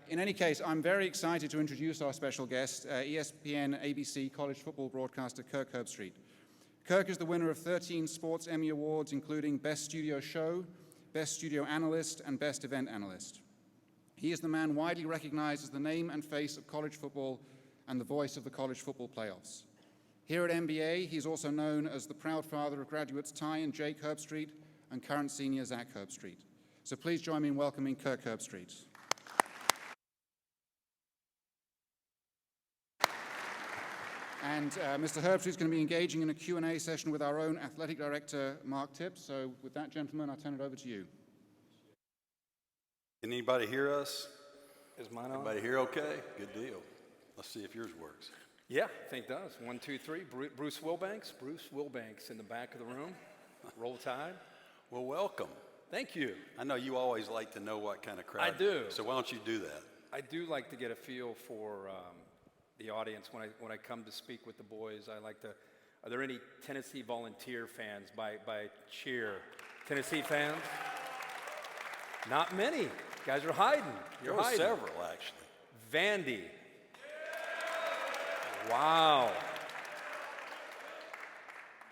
In any case, I'm very excited to introduce our special guest, ESPN ABC college football broadcaster Kirk Herbstreit. Kirk is the winner of 13 Sports Emmy Awards, including Best Studio Show, Best Studio Analyst, and Best Event Analyst. He is the man widely recognized as the name and face of college football and the voice of the college football playoffs. Here at MBA, he's also known as the proud father of graduates Ty and Jake Herbstreit and current senior Zach Herbstreit. So please join me in welcoming Kirk Herbstreit. And Mr. Herbstreit is going to be engaging in a Q&A session with our own athletic director, Mark Tips. So with that, gentlemen, I'll turn it over to you. Can anybody hear us? Is mine on? Everybody here okay? Good deal. Let's see if yours works. Yeah, I think it does. 1, 2, 3. Bruce Wilbanks in the back of the room. Roll Tide. Well, welcome. Thank you. I know you always like to know what kind of crowd. I do. So why don't you do that? I do like to get a feel for the audience when I come to speak with the boys. I like to. Are there any Tennessee Volunteer fans by cheer? Tennessee fans? Not many. You guys are hiding. There were several, actually. Vandy. Wow.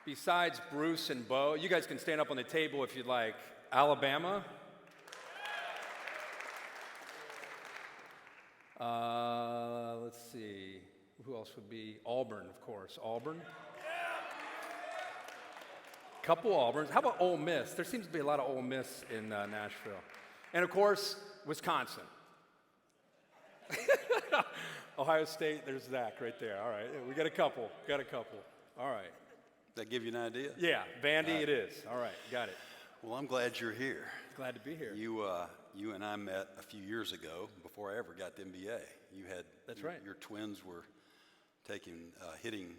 Besides Bruce and Bo, you guys can stand up on the table if you'd like. Alabama. Let's see. Who else would be? Auburn, of course. Auburn. Couple Auburns. How about Ole Miss? There seems to be a lot of Ole Miss in Nashville. And of course, Wisconsin. Ohio State, there's Zach right there. All right, we got a couple. All right. That give you an idea? Yeah, Vandy it is. All right, got it. Well, I'm glad you're here. Glad to be here. You and I met a few years ago before I ever got to MBA. That's right. Your twins were taking hitting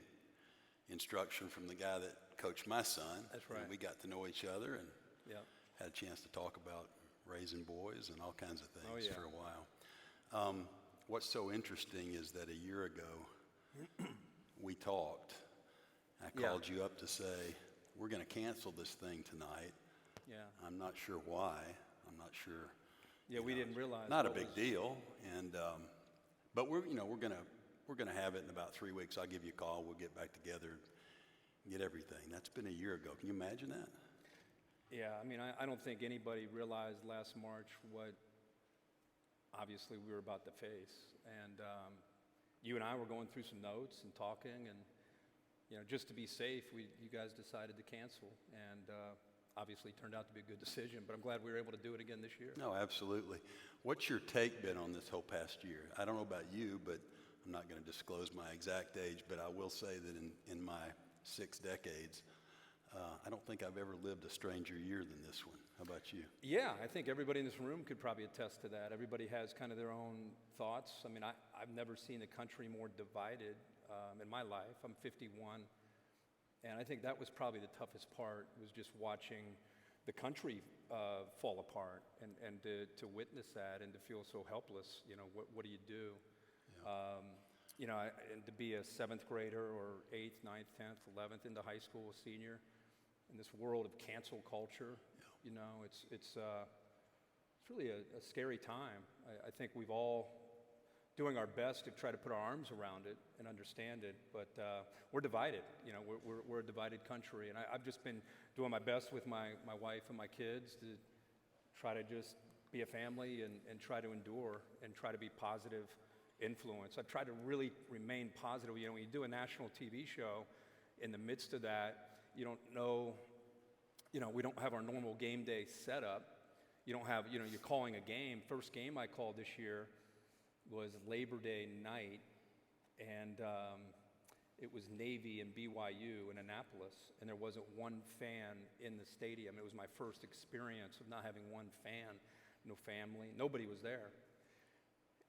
instruction from the guy that coached my son. That's right. And we got to know each other and Yep. had a chance to talk about raising boys and all kinds of things yeah. for a while. What's so interesting is that a year ago we talked. I called you up to say, we're going to cancel this thing tonight. Yeah. I'm not sure why. I'm not sure. Yeah, we didn't realize. Not a big deal. And but we're gonna have it in about 3 weeks. I'll give you a call. We'll get back together and get everything. That's been a year ago. Can you imagine that? Yeah, I mean, I don't think anybody realized last March what obviously we were about to face. And you and I were going through some notes and talking, and just to be safe, you guys decided to cancel, and obviously turned out to be a good decision. But I'm glad we were able to do it again this year. No, absolutely. What's your take been on this whole past year? I don't know about you, but I'm not going to disclose my exact age, but I will say that in my 6 decades, I don't think I've ever lived a stranger year than this one. How about you? Yeah, I think everybody in this room could probably attest to that. Everybody has kind of their own thoughts. I mean, I've never seen the country more divided in my life. I'm 51, and I think that was probably the toughest part, was just watching the country fall apart and to witness that and to feel so helpless. What do you do? Yeah. And to be a 7th grader or 8th, 9th, 10th, 11th into high school, a senior, in this world of cancel culture, it's really a scary time. I think we've all doing our best to try to put our arms around it and understand it, but we're divided. We're a divided country, and I've just been doing my best with my wife and my kids to try to just be a family and try to endure and try to be positive influence. I've tried to really remain positive. When you do a national TV show, in the midst of that, you don't know, we don't have our normal game day setup. You don't have, you're calling a game. First game I called this year was Labor Day night, and it was Navy and BYU in Annapolis, and there wasn't one fan in the stadium. It was my first experience of not having one fan, no family, nobody was there.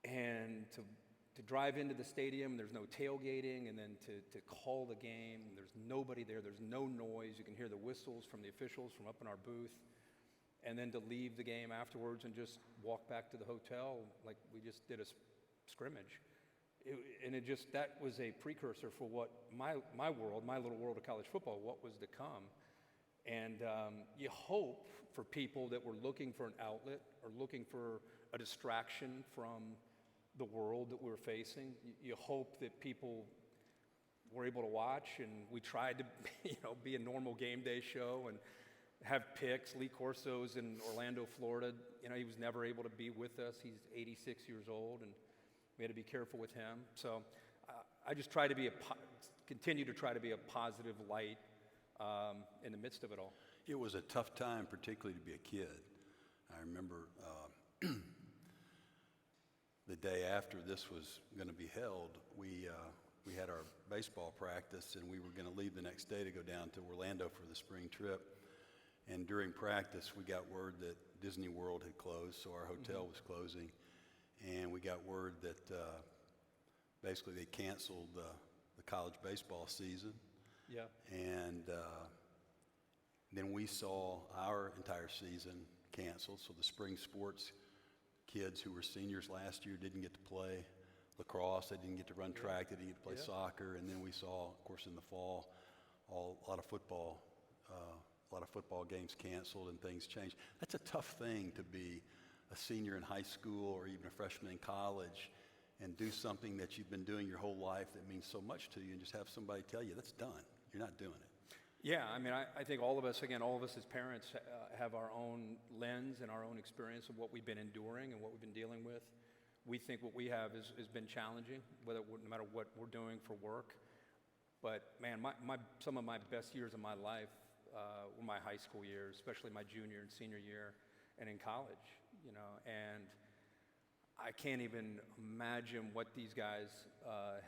And to drive into the stadium, there's no tailgating, and then to call the game, there's nobody there, there's no noise. You can hear the whistles from the officials from up in our booth. And then to leave the game afterwards and just walk back to the hotel like we just did a scrimmage. That was a precursor for what my world, my little world of college football, what was to come. And you hope for people that were looking for an outlet or looking for a distraction from the world that we're facing. You hope that people were able to watch, and we tried to, be a normal game day show and have picks. Lee Corso's in Orlando, Florida. He was never able to be with us. He's 86 years old, and we had to be careful with him. So I just try to continue to try to be a positive light in the midst of it all. It was a tough time, particularly to be a kid. I remember the day after this was going to be held, we had our baseball practice, and we were going to leave the next day to go down to Orlando for the spring trip. And during practice, we got word that Disney World had closed, so our hotel was closing. And we got word that basically they canceled the college baseball season. Yeah. And then we saw our entire season canceled, so the spring sports kids who were seniors last year didn't get to play lacrosse, they didn't get to run track, they didn't get to play soccer, and then we saw, of course, in the fall, a lot of football games canceled and things changed. That's a tough thing to be a senior in high school or even a freshman in college and do something that you've been doing your whole life that means so much to you, and just have somebody tell you, that's done, you're not doing it. Yeah, I think all of us as parents have our own lens and our own experience of what we've been enduring and what we've been dealing with. We think what we have has been challenging, no matter what we're doing for work. But man, some of my best years of my life were my high school years, especially my junior and senior year, and in college. And I can't even imagine what these guys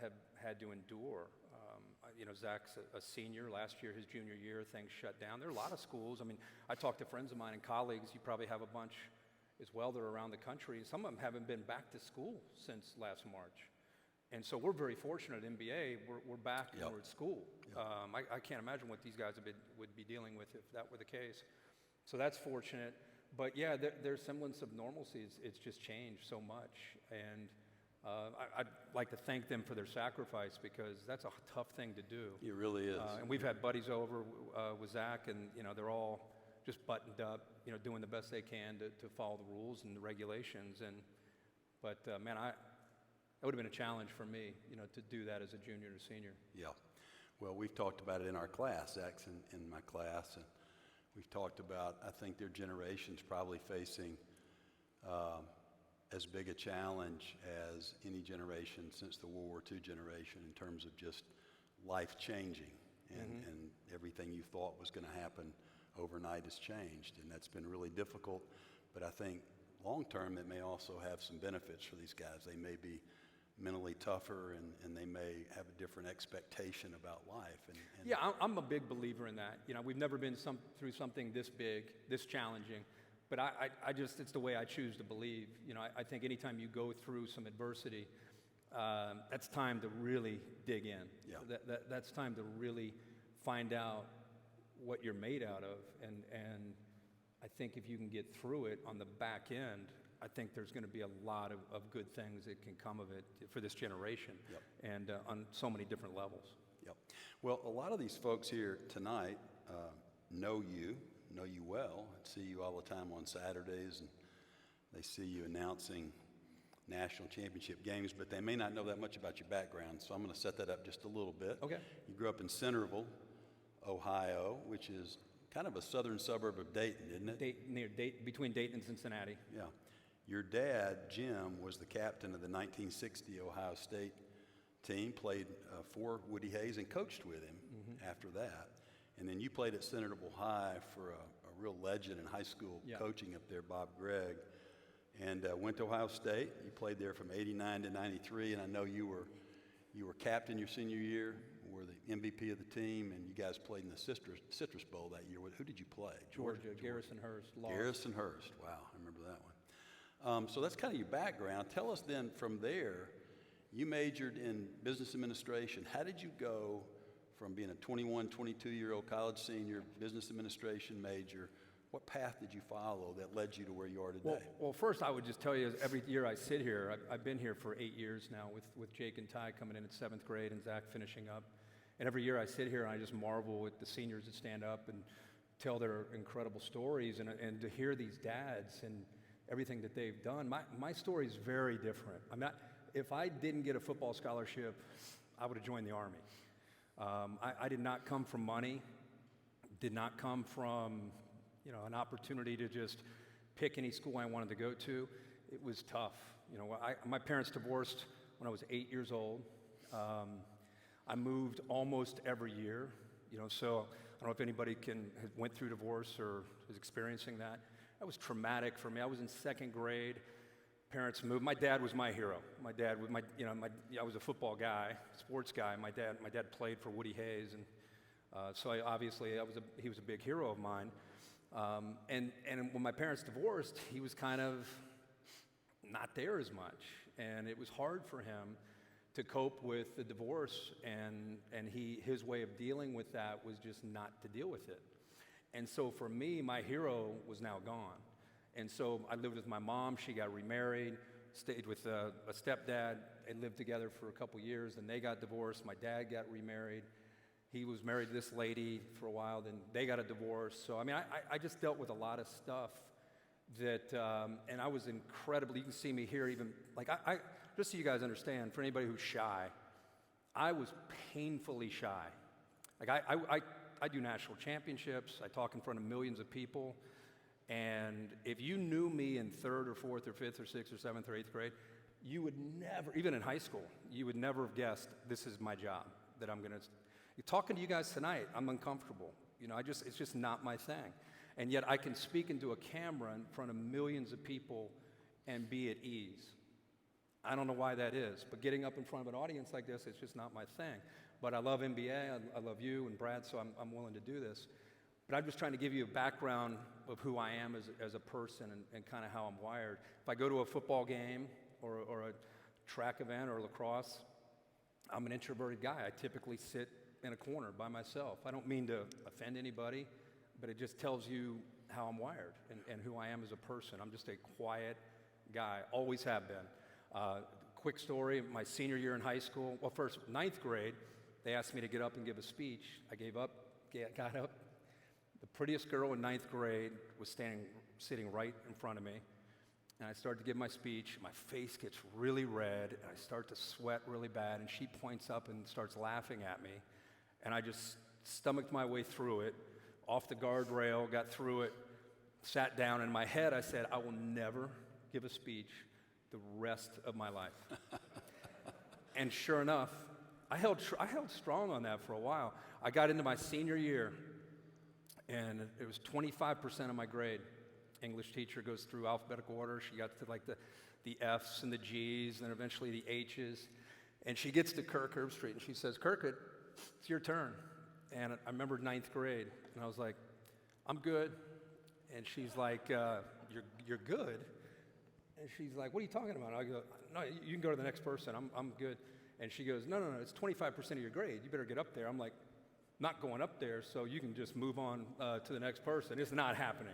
have had to endure. Zach's a senior. Last year, his junior year, things shut down. There are a lot of schools. I talked to friends of mine and colleagues. You probably have a bunch as well that are around the country. Some of them haven't been back to school since last March. And so we're very fortunate at MBA. We're back and we're at school. Yep. I can't imagine what these guys would be dealing with if that were the case. So that's fortunate. But yeah, their semblance of normalcy, it's just changed so much. And I'd like to thank them for their sacrifice, because that's a tough thing to do. It really is. And we've had buddies over with Zach, and they're all just buttoned up, doing the best they can to follow the rules and the regulations. But man, that would have been a challenge for me, to do that as a junior or senior. Yeah. Well, we've talked about it in our class, Zach's in my class, and we've talked about, I think their generation's probably facing as big a challenge as any generation since the World War II generation, in terms of just life changing, and everything you thought was going to happen overnight has changed, and that's been really difficult. But I think long term it may also have some benefits for these guys. They may be mentally tougher, and they may have a different expectation about life. And yeah, I'm a big believer in that. We've never been through something this big, this challenging. But I just, it's the way I choose to believe. I think anytime you go through some adversity, that's time to really dig in. Yeah. That's time to really find out what you're made out of. And I think if you can get through it on the back end, I think there's going to be a lot of good things that can come of it for this generation. Yep. And on so many different levels. Yep. Well, a lot of these folks here tonight know you well, see you all the time on Saturdays, and they see you announcing national championship games, but they may not know that much about your background, so I'm going to set that up just a little bit. Okay. You grew up in Centerville, Ohio, which is kind of a southern suburb of Dayton, isn't it? Between Dayton and Cincinnati. Yeah. Your dad, Jim, was the captain of the 1960 Ohio State team, played for Woody Hayes and coached with him after that. And then you played at Centerville High for a real legend in high school coaching up there, Bob Gregg, and went to Ohio State. You played there from '89 to '93, and I know you were captain your senior year, were the MVP of the team, and you guys played in the Citrus Bowl that year. Who did you play? Georgia. Garrison-Hurst. Garrison-Hurst. Wow, I remember that one. So that's kind of your background. Tell us then, from there, you majored in business administration. How did you go from being a 21, 22-year-old college senior, business administration major? What path did you follow that led you to where you are today? Well, first I would just tell you, every year I sit here, I've been here for 8 years now with Jake and Ty coming in at 7th grade and Zach finishing up. And every year I sit here and I just marvel at the seniors that stand up and tell their incredible stories, and to hear these dads and everything that they've done. My story is very different. If I didn't get a football scholarship, I would have joined the Army. I did not come from money, did not come from, an opportunity to just pick any school I wanted to go to. It was tough. My parents divorced when I was 8 years old. I moved almost every year, so I don't know if anybody went through divorce or is experiencing that. That was traumatic for me. I was in second grade. Parents moved. My dad was my hero. My dad was I was a football guy, sports guy. My dad played for Woody Hayes, and so he was a big hero of mine. And when my parents divorced, he was kind of not there as much, and it was hard for him to cope with the divorce, and his way of dealing with that was just not to deal with it. And so for me, my hero was now gone. And so I lived with my mom. She got remarried, stayed with a stepdad. They lived together for a couple years, then they got divorced. My dad got remarried. He was married to this lady for a while, then they got a divorce. So I just dealt with a lot of stuff that, and I was incredibly, you can see me here even, just so you guys understand, for anybody who's shy, I was painfully shy. I do national championships, I talk in front of millions of people, and if you knew me in third or fourth or fifth or sixth or seventh or eighth grade, you would never, even in high school, you would never have guessed this is my job, that I'm gonna, talking to you guys tonight, I'm uncomfortable. It's just not my thing. And yet I can speak into a camera in front of millions of people and be at ease. I don't know why that is, but getting up in front of an audience like this, it's just not my thing. But I love MBA, I love you and Brad, so I'm willing to do this. But I'm just trying to give you a background of who I am as a person and kind of how I'm wired. If I go to a football game or a track event or lacrosse, I'm an introverted guy. I typically sit in a corner by myself. I don't mean to offend anybody, but it just tells you how I'm wired and who I am as a person. I'm just a quiet guy, always have been. Quick story, my senior year in high school, well, first, ninth grade, they asked me to get up and give a speech. I got up. The prettiest girl in ninth grade was sitting right in front of me, and I started to give my speech. My face gets really red, and I start to sweat really bad, and she points up and starts laughing at me, and I just stomached my way through it, off the guardrail, got through it, sat down. In my head, I said, I will never give a speech the rest of my life. And sure enough, I held strong on that for a while. I got into my senior year, and it was 25% of my grade. English teacher goes through alphabetical order. She got to the F's and the G's, and eventually the H's. And she gets to Kirk Herbstreit, and she says, Kirk, it's your turn. And I remember ninth grade, and I was like, I'm good. And she's like, you're good? And she's like, what are you talking about? I go, no, you can go to the next person. I'm good. And she goes, no, it's 25% of your grade. You better get up there. I'm like, not going up there, so you can just move on to the next person. It's not happening.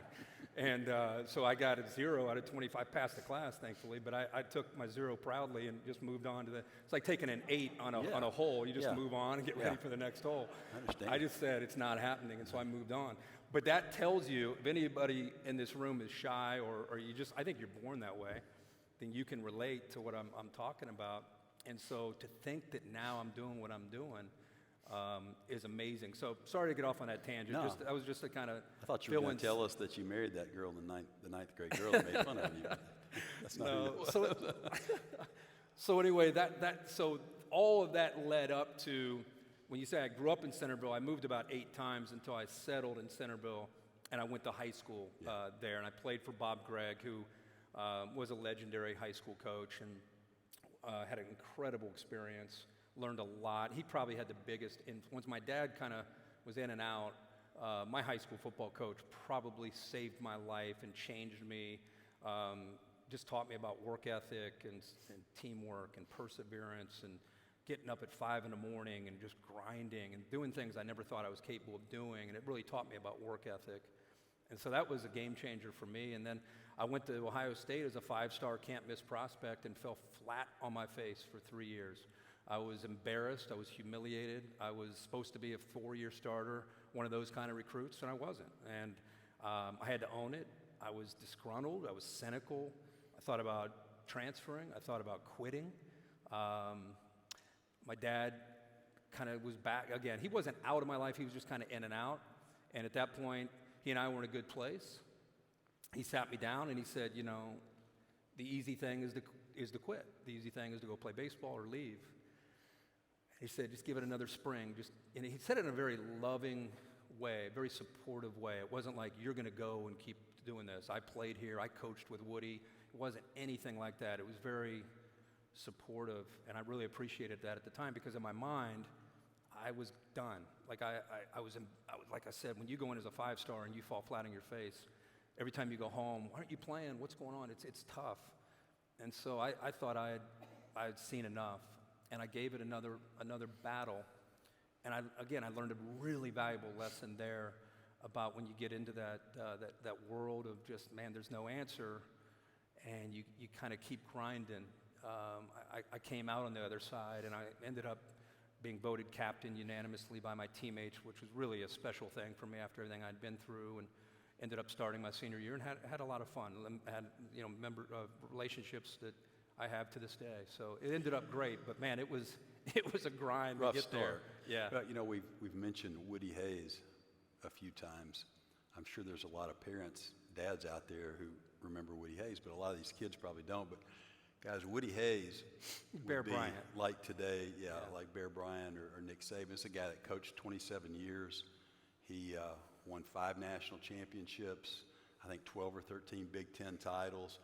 And so I got a 0 out of 25, passed the class, thankfully, but I took my 0 proudly and just moved on to it's like taking an 8 on a hole. You just move on and get ready for the next hole. I understand. I just said it's not happening, and so I moved on. But that tells you, if anybody in this room is shy or I think you're born that way, then you can relate to what I'm talking about. And so to think that now I'm doing what I'm doing is amazing. So sorry to get off on that tangent. No. I was just to kind of I thought you were going to tell us that you married that girl, the ninth grade girl that made fun of you. That's not no. who it was. So anyway, so all of that led up to, when you say I grew up in Centerville, I moved about 8 times until I settled in Centerville, and I went to high school there, and I played for Bob Gregg, who was a legendary high school coach, and had an incredible experience, learned a lot. He probably had the biggest influence. My dad kind of was in and out. My high school football coach probably saved my life and changed me, just taught me about work ethic and teamwork and perseverance and getting up at 5 in the morning and just grinding and doing things I never thought I was capable of doing, and it really taught me about work ethic. And so that was a game changer for me. And then I went to Ohio State as a 5-star can't-miss prospect and fell flat on my face for 3 years. I was embarrassed. I was humiliated. I was supposed to be a 4-year starter, one of those kind of recruits, and I wasn't. And I had to own it. I was disgruntled. I was cynical. I thought about transferring. I thought about quitting. My dad kind of was back again. He wasn't out of my life. He was just kind of in and out. And at that point, he and I were in a good place. He sat me down and he said, you know, the easy thing is to quit. The easy thing is to go play baseball or leave. He said, just give it another spring. And he said it in a very loving way, very supportive way. It wasn't like, you're going to go and keep doing this. I played here. I coached with Woody. It wasn't anything like that. It was very supportive, and I really appreciated that at the time, because in my mind, I was done. Like like I said, when you go in as a 5-star and you fall flat on your face, every time you go home, why aren't you playing? What's going on? It's tough. And so I thought I had seen enough, and I gave it another battle. And I learned a really valuable lesson there about when you get into that world of just, man, there's no answer, and you kind of keep grinding. I came out on the other side, and I ended up being voted captain unanimously by my teammates, which was really a special thing for me after everything I'd been through, and ended up starting my senior year and had a lot of fun. Had relationships that I have to this day. So it ended up great, but man, it was a grind Rough to get start. there. Yeah. But, you know, we've mentioned Woody Hayes a few times. I'm sure there's a lot of parents, dads out there who remember Woody Hayes, but a lot of these kids probably don't. But guys, Woody Hayes Bear would be Bryant. like today, like Bear Bryant or Nick Saban. It's a guy that coached 27 years. He won 5 national championships, I think 12 or 13 Big Ten titles,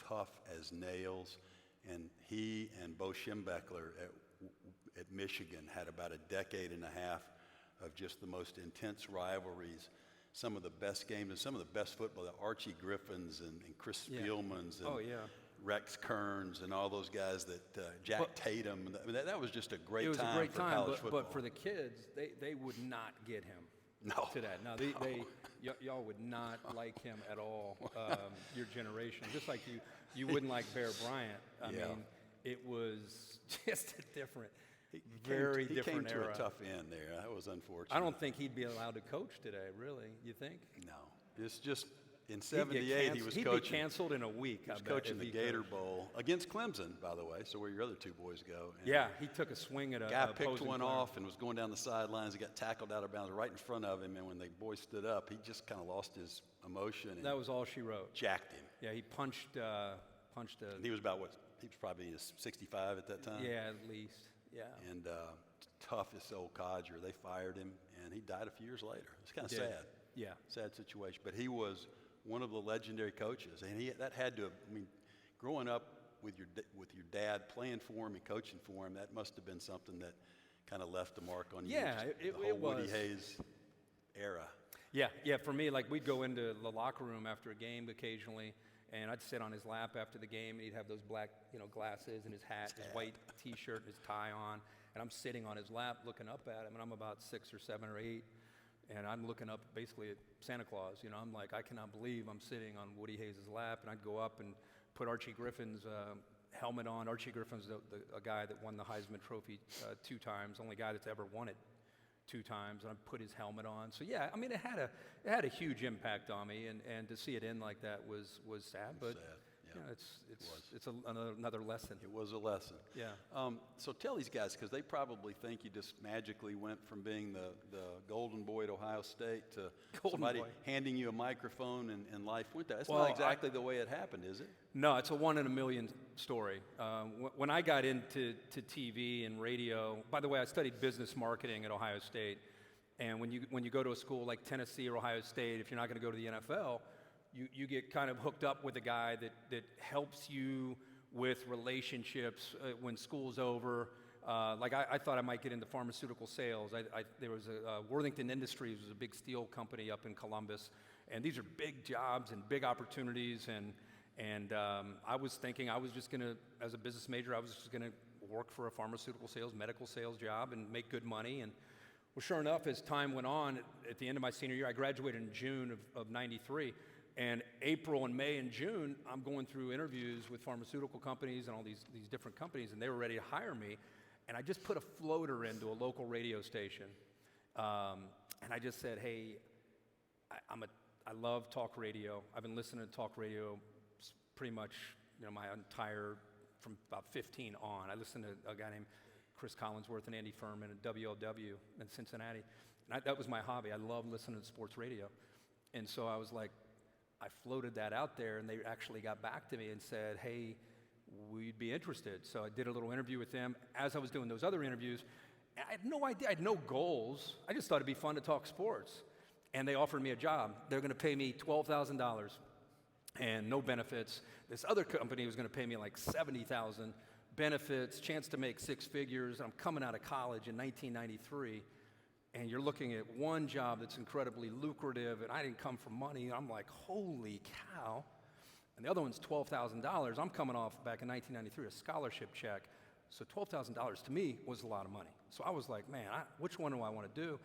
tough as nails. And he and Bo Schembechler at Michigan had about a decade and a half of just the most intense rivalries, some of the best games and some of the best football, the Archie Griffins and Chris Spielmans and Rex Kearns and all those guys that Jack Tatum. I mean, that was just a great time for college football. But for the kids, they would not get him. No. To that. No, y'all would not like him at all, your generation. Just like you wouldn't like Bear Bryant. I mean, it was just a different, very different era. He came to a tough end there. That was unfortunate. I don't think he'd be allowed to coach today, really. You think? No. It's just, in 78, he was he'd coaching. Be canceled in a week. He was coaching the Gator Bowl against Clemson, by the way, so where your other 2 boys go. And yeah, he took a swing at a guy picked one player off and was going down the sidelines. He got tackled out of bounds right in front of him, and when the boy stood up, he just kind of lost his emotion. And that was all she wrote. Jacked him. Yeah, he punched a... And he was about, he was probably 65 at that time? Yeah, at least, yeah. And toughest old codger. They fired him, and he died a few years later. It's kind of sad. Yeah. Sad situation. But he was one of the legendary coaches, and that had to have, I mean, growing up with your dad, playing for him and coaching for him, that must have been something that kind of left a mark on you. Yeah, the whole Woody Hayes era. Yeah, for me, like we'd go into the locker room after a game occasionally, and I'd sit on his lap after the game, and he'd have those black, glasses and his hat, his white T-shirt, and his tie on, and I'm sitting on his lap looking up at him, and I'm about 6 or 7 or 8, and I'm looking up basically at Santa Claus. I'm like, I cannot believe I'm sitting on Woody Hayes' lap, and I'd go up and put Archie Griffin's helmet on. Archie Griffin's a guy that won the Heisman Trophy 2 times, only guy that's ever won it 2 times, and I put his helmet on. So yeah, I mean, it had a huge impact on me, and to see it end like that was sad. But it's another lesson. It was a lesson. Yeah. So tell these guys, because they probably think you just magically went from being the golden boy at Ohio State to somebody handing you a microphone and life went there. That's not exactly the way it happened, is it? No, it's a 1 in a million story. When I got into TV and radio, by the way, I studied business marketing at Ohio State, and when you go to a school like Tennessee or Ohio State, if you're not going to go to the NFL, you get kind of hooked up with a guy that helps you with relationships when school's over. Like I thought I might get into pharmaceutical sales. There was Worthington Industries was a big steel company up in Columbus, and these are big jobs and big opportunities. And I was thinking I was just going to, as a business major, I was just going to work for a pharmaceutical sales, medical sales job and make good money. And well, sure enough, as time went on, at the end of my senior year, I graduated in June of 93. And April and May and June, I'm going through interviews with pharmaceutical companies and all these different companies, and they were ready to hire me. And I just put a floater into a local radio station. And I just said, hey, I love talk radio. I've been listening to talk radio pretty much, my entire, from about 15 on. I listened to a guy named Chris Collinsworth and Andy Furman at WLW in Cincinnati. And that was my hobby. I love listening to sports radio. And so I was like, I floated that out there, and they actually got back to me and said, hey, we'd be interested. So I did a little interview with them. As I was doing those other interviews, I had no idea, I had no goals. I just thought it'd be fun to talk sports. And they offered me a job. They're gonna pay me $12,000 and no benefits. This other company was gonna pay me like $70,000, benefits, chance to make six figures. I'm coming out of college in 1993, and you're looking at one job that's incredibly lucrative, and I didn't come from money. I'm like, holy cow. And the other one's $12,000. I'm coming off, back in 1993, a scholarship check. So $12,000 to me was a lot of money. So I was like, man, which one do I want to do?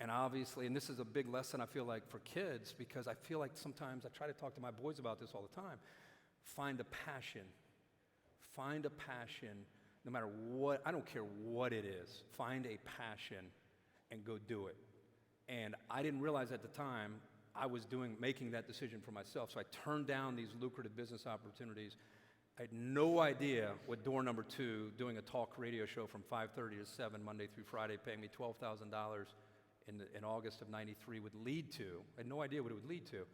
And obviously, and this is a big lesson I feel like for kids, because I feel like sometimes I try to talk to my boys about this all the time. Find a passion. Find a passion, no matter what, I don't care what it is. Find a passion and go do it. And I didn't realize at the time I was making that decision for myself. So I turned down these lucrative business opportunities. I had no idea what door number 2, doing a talk radio show from 5:30 to 7 Monday through Friday, paying me $12,000 in August of '93 would lead to. I had no idea what it would lead to.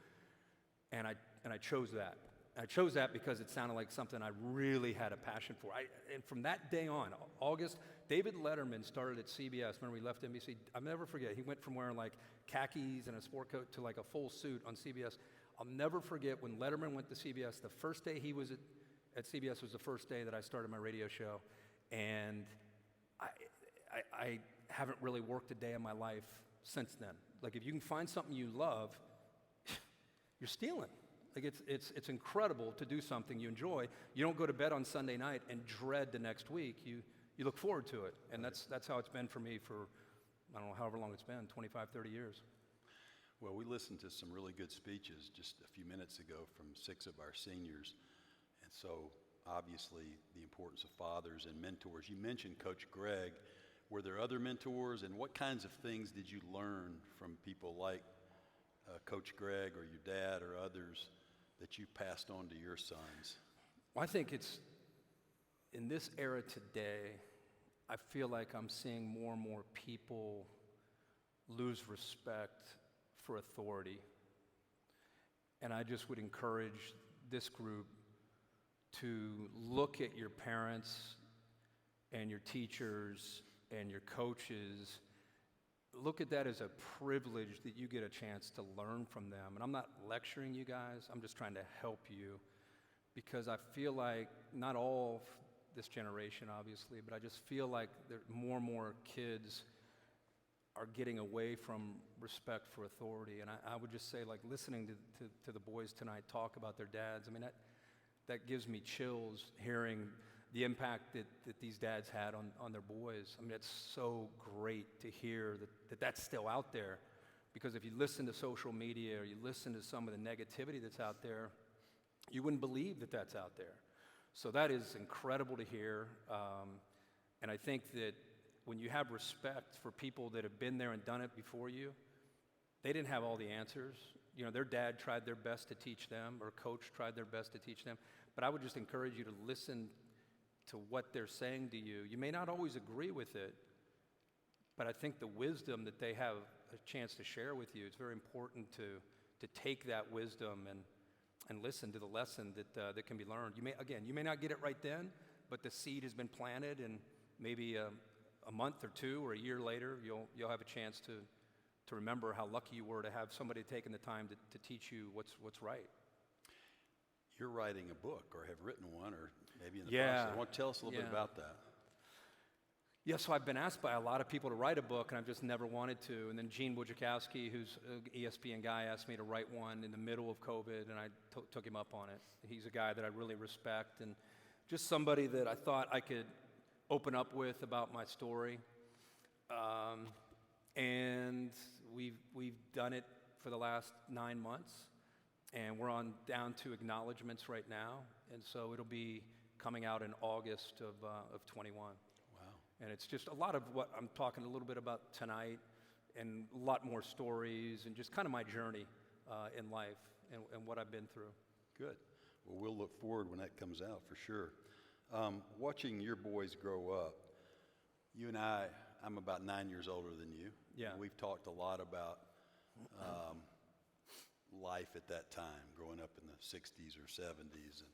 And I chose that. I chose that because it sounded like something I really had a passion for. And from that day on, August, David Letterman started at CBS. Remember, we left NBC? I'll never forget. He went from wearing like khakis and a sport coat to like a full suit on CBS. I'll never forget when Letterman went to CBS. The first day he was at CBS was the first day that I started my radio show. And I haven't really worked a day in my life since then. Like, if you can find something you love, you're stealing. Like, it's incredible to do something you enjoy. You don't go to bed on Sunday night and dread the next week. You look forward to it. And that's how it's been for me for, I don't know, however long it's been, 25, 30 years. Well, we listened to some really good speeches just a few minutes ago from 6 of our seniors. And so, obviously, the importance of fathers and mentors. You mentioned Coach Greg. Were there other mentors, and what kinds of things did you learn from people like Coach Greg or your dad or others that you passed on to your sons? Well, I think it's, in this era today, I feel like I'm seeing more and more people lose respect for authority. And I just would encourage this group to look at your parents and your teachers and your coaches. Look at that as a privilege that you get a chance to learn from them. And I'm not lecturing you guys, I'm just trying to help you, because I feel like, not all of this generation obviously, but I just feel like more and more kids are getting away from respect for authority. And I would just say, like, listening to the boys tonight talk about their dads, I mean, that gives me chills, hearing the impact that these dads had on their boys. I mean, it's so great to hear that that's still out there. Because if you listen to social media or you listen to some of the negativity that's out there, you wouldn't believe that that's out there. So that is incredible to hear. And I think that when you have respect for people that have been there and done it before you, they didn't have all the answers. You know, their dad tried their best to teach them, or coach tried their best to teach them. But I would just encourage you to listen to what they're saying to you. You may not always agree with it, but I think the wisdom that they have a chance to share with you, it's very important to take that wisdom and listen to the lesson that can be learned. You may not get it right then, but the seed has been planted, and maybe a month or two or a year later, you'll have a chance to remember how lucky you were to have somebody taking the time to teach you what's right. You're writing a book, or have written one, or maybe in the process. I want to tell us a little bit about that. Yeah, so I've been asked by a lot of people to write a book, and I've just never wanted to. And then Gene Wojciechowski, who's an ESPN guy, asked me to write one in the middle of COVID, and I took him up on it. He's a guy that I really respect, and just somebody that I thought I could open up with about my story. And we've done it for the last 9 months. And we're down to acknowledgments right now, and so it'll be coming out in August of 21. Wow. And it's just a lot of what I'm talking a little bit about tonight, and a lot more stories, and just kind of my journey in life and what I've been through. Good. Well, we'll look forward when that comes out for sure. Watching your boys grow up, you and I'm about 9 years older than you. Yeah. And we've talked a lot about life at that time, growing up in the 60s or 70s. And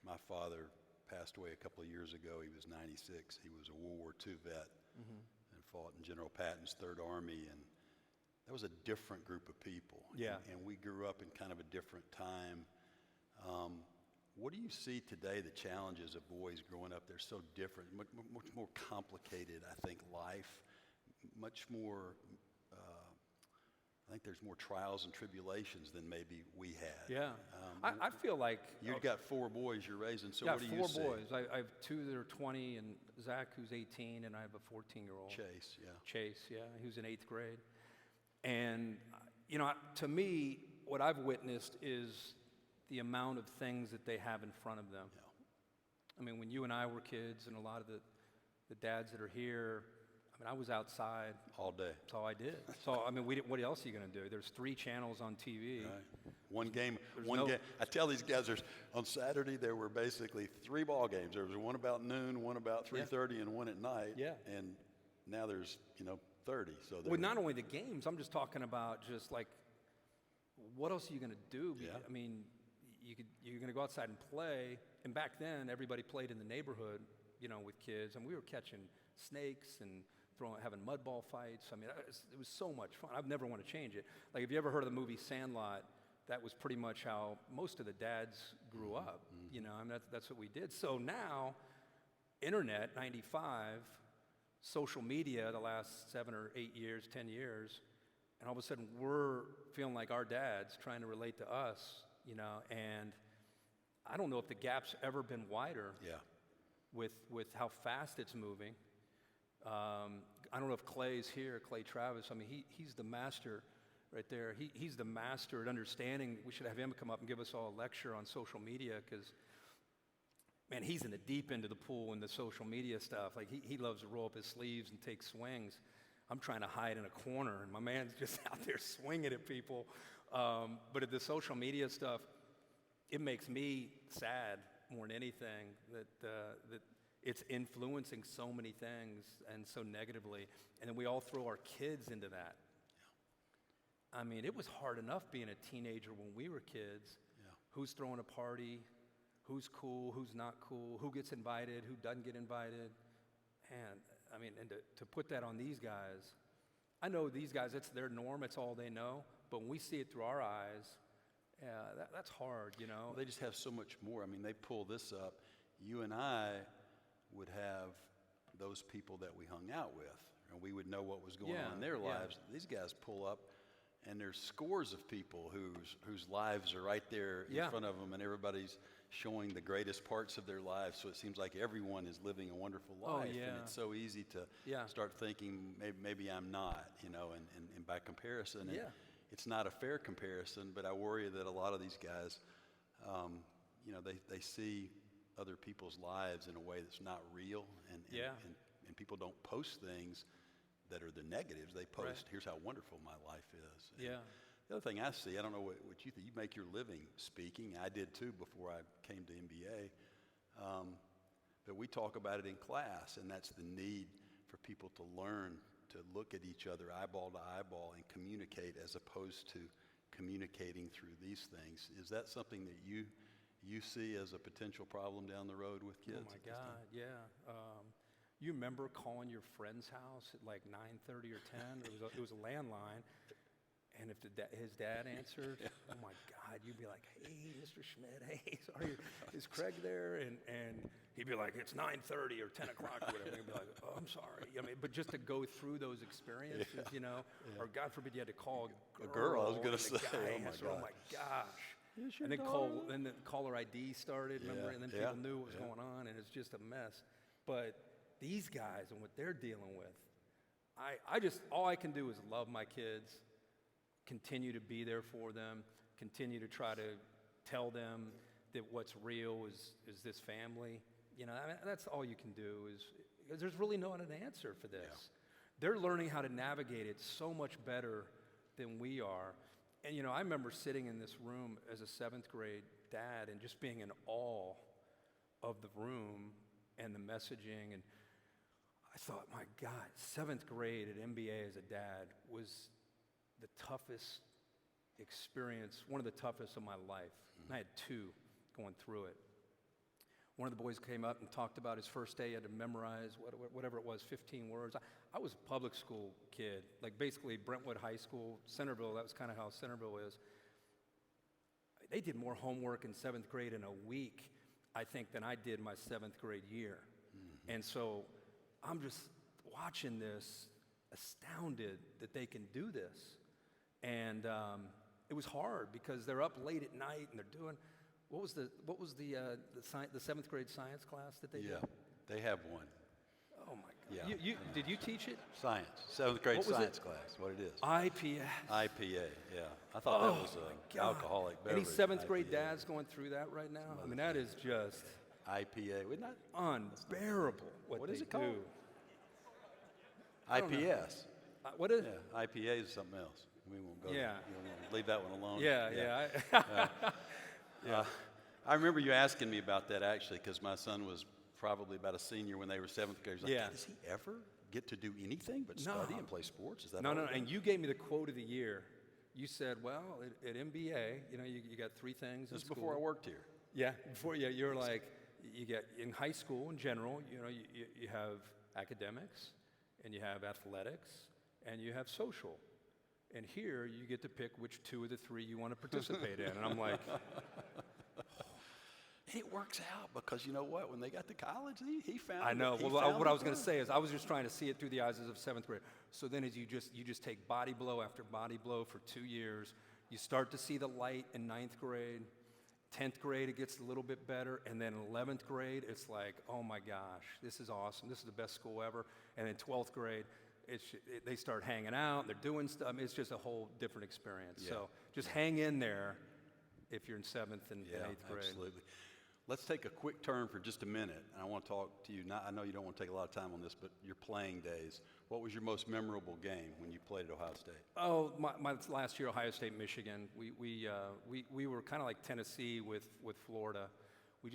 my father passed away a couple of years ago. He was 96. He was a World War II vet and fought in General Patton's Third Army. And that was a different group of people. Yeah. And we grew up in kind of a different time. What do you see today, the challenges of boys growing up? They're so different, much more complicated, I think, life, much more, I think there's more trials and tribulations than maybe we had. Yeah. I feel like... You've got 4 boys you're raising, so yeah, what do you see? 4 boys. I have 2 that are 20, and Zach, who's 18, and I have a 14-year-old. Chase, yeah, who's in 8th grade. And, to me, what I've witnessed is the amount of things that they have in front of them. Yeah. I mean, when you and I were kids, and a lot of the dads that are here, I was outside. All day. That's all I did. So, what else are you going to do? There's 3 channels on TV. Right. One game. I tell these guys, on Saturday, there were basically 3 ball games. There was one about noon, one about 3:30, and one at night. Yeah. And now there's, 30. So well, not only the games, I'm just talking about just like, what else are you going to do? Yeah. You're going to go outside and play. And back then, everybody played in the neighborhood, with kids. And we were catching snakes and having mud ball fights. It was so much fun. I've never want to change it. Like, have you ever heard of the movie Sandlot? That was pretty much how most of the dads grew up. That's what we did. So now, internet, 95, social media, the last 7 or 8 years, 10 years, and all of a sudden we're feeling like our dads trying to relate to us, and I don't know if the gap's ever been wider. Yeah. With how fast it's moving. I don't know if Clay's here, Clay Travis. He's the master right there. He's the master at understanding. We should have him come up and give us all a lecture on social media because, man, he's in the deep end of the pool in the social media stuff. Like, he loves to roll up his sleeves and take swings. I'm trying to hide in a corner, and my man's just out there swinging at people. But at the social media stuff, it makes me sad more than anything that it's influencing so many things and so negatively. And then we all throw our kids into that. Yeah. It was hard enough being a teenager when we were kids. Yeah. Who's throwing a party? Who's cool? Who's not cool? Who gets invited? Who doesn't get invited? And to put that on these guys, I know these guys, it's their norm, it's all they know. But when we see it through our eyes, that's hard, Well, they just have so much more. They pull this up. You and I would have those people that we hung out with, and we would know what was going on in their lives. These guys pull up, and there's scores of people whose lives are right there in front of them, and everybody's showing the greatest parts of their lives. So it seems like everyone is living a wonderful life, and it's so easy to start thinking maybe I'm not, and by comparison. And it's not a fair comparison, but I worry that a lot of these guys, they see other people's lives in a way that's not real, and people don't post things that are the negatives. They post, here's how wonderful my life is. And the other thing I see, I don't know what you think, you make your living speaking. I did too before I came to MBA. But we talk about it in class, and that's the need for people to learn to look at each other eyeball to eyeball and communicate as opposed to communicating through these things. Is that something that you see as a potential problem down the road with kids? Oh my God, yeah. You remember calling your friend's house at like 9:30 or 10? It was a landline, and if his dad answered, oh my God, you'd be like, hey, Mr. Schmidt, hey, sorry, is Craig there? And he'd be like, it's 9:30 or 10 o'clock or whatever. He'd be like, oh, I'm sorry. But just to go through those experiences, or God forbid you had to call a girl. I was going to say, oh my gosh. And then caller ID started, remember? And then people knew what was going on, and it's just a mess. But these guys and what they're dealing with, all I can do is love my kids, continue to be there for them, continue to try to tell them that what's real is this family. That's all you can do because there's really no other answer for this. Yeah. They're learning how to navigate it so much better than we are. And, you know, I remember sitting in this room as a 7th grade dad and just being in awe of the room and the messaging. And I thought, my God, 7th grade at MBA as a dad was the toughest experience, one of the toughest of my life. And I had 2 going through it. One of the boys came up and talked about his first day. He had to memorize whatever it was, 15 words. I was a public school kid, like basically Brentwood High School, Centerville. That was kind of how Centerville is. They did more homework in 7th grade in a week, I think, than I did my 7th grade year. And so I'm just watching this, astounded that they can do this. And it was hard because they're up late at night and they're doing. What was the 7th grade science class that they did? Yeah, they have one. Oh my God! Yeah. Did you teach it? Science, 7th grade What was science it? class. What it is? IPS. IPA. Yeah, I thought that was God. alcoholic beverage. Any 7th grade IPA. dads going through that right now? I mean, that is just IPA. Wouldn't that? unbearable. What is they it called? do. don't know. IPS. What is? Yeah, IPA is something else. We won't go. Yeah. We'll leave that one alone. Yeah. I remember you asking me about that actually, because my son was probably about a senior when they were 7th graders. Like, Yeah. Does he ever get to do anything but study and play sports? Is that No. all he does? And you gave me the quote of the year. You said, well, at MBA, you know, you got 3 things. This is in before I school. worked here. Yeah, before you're like, you get in high school in general, you know, you have academics, and you have athletics, and you have social. And here you get to pick which 2 of the 3 you want to participate in. And I'm like, It works out because you know what? When they got to college, he found. I know. He Well, found what I was it going to fun. say is I was just trying to see it through the eyes of 7th grade. So then as you just take body blow after body blow for 2 years, you start to see the light in 9th grade. 10th grade, it gets a little bit better. And then 11th grade, it's like, oh my gosh, this is awesome. This is the best school ever. And then 12th grade, they start hanging out. They're doing stuff. I mean, it's just a whole different experience. Yeah. So just hang in there if you're in 7th and 8th grade. Absolutely. Let's take a quick turn for just a minute. And I want to talk to you. I know you don't want to take a lot of time on this, but your playing days. What was your most memorable game when you played at Ohio State? Oh, my last year, Ohio State, Michigan. We were kind of like Tennessee with Florida. A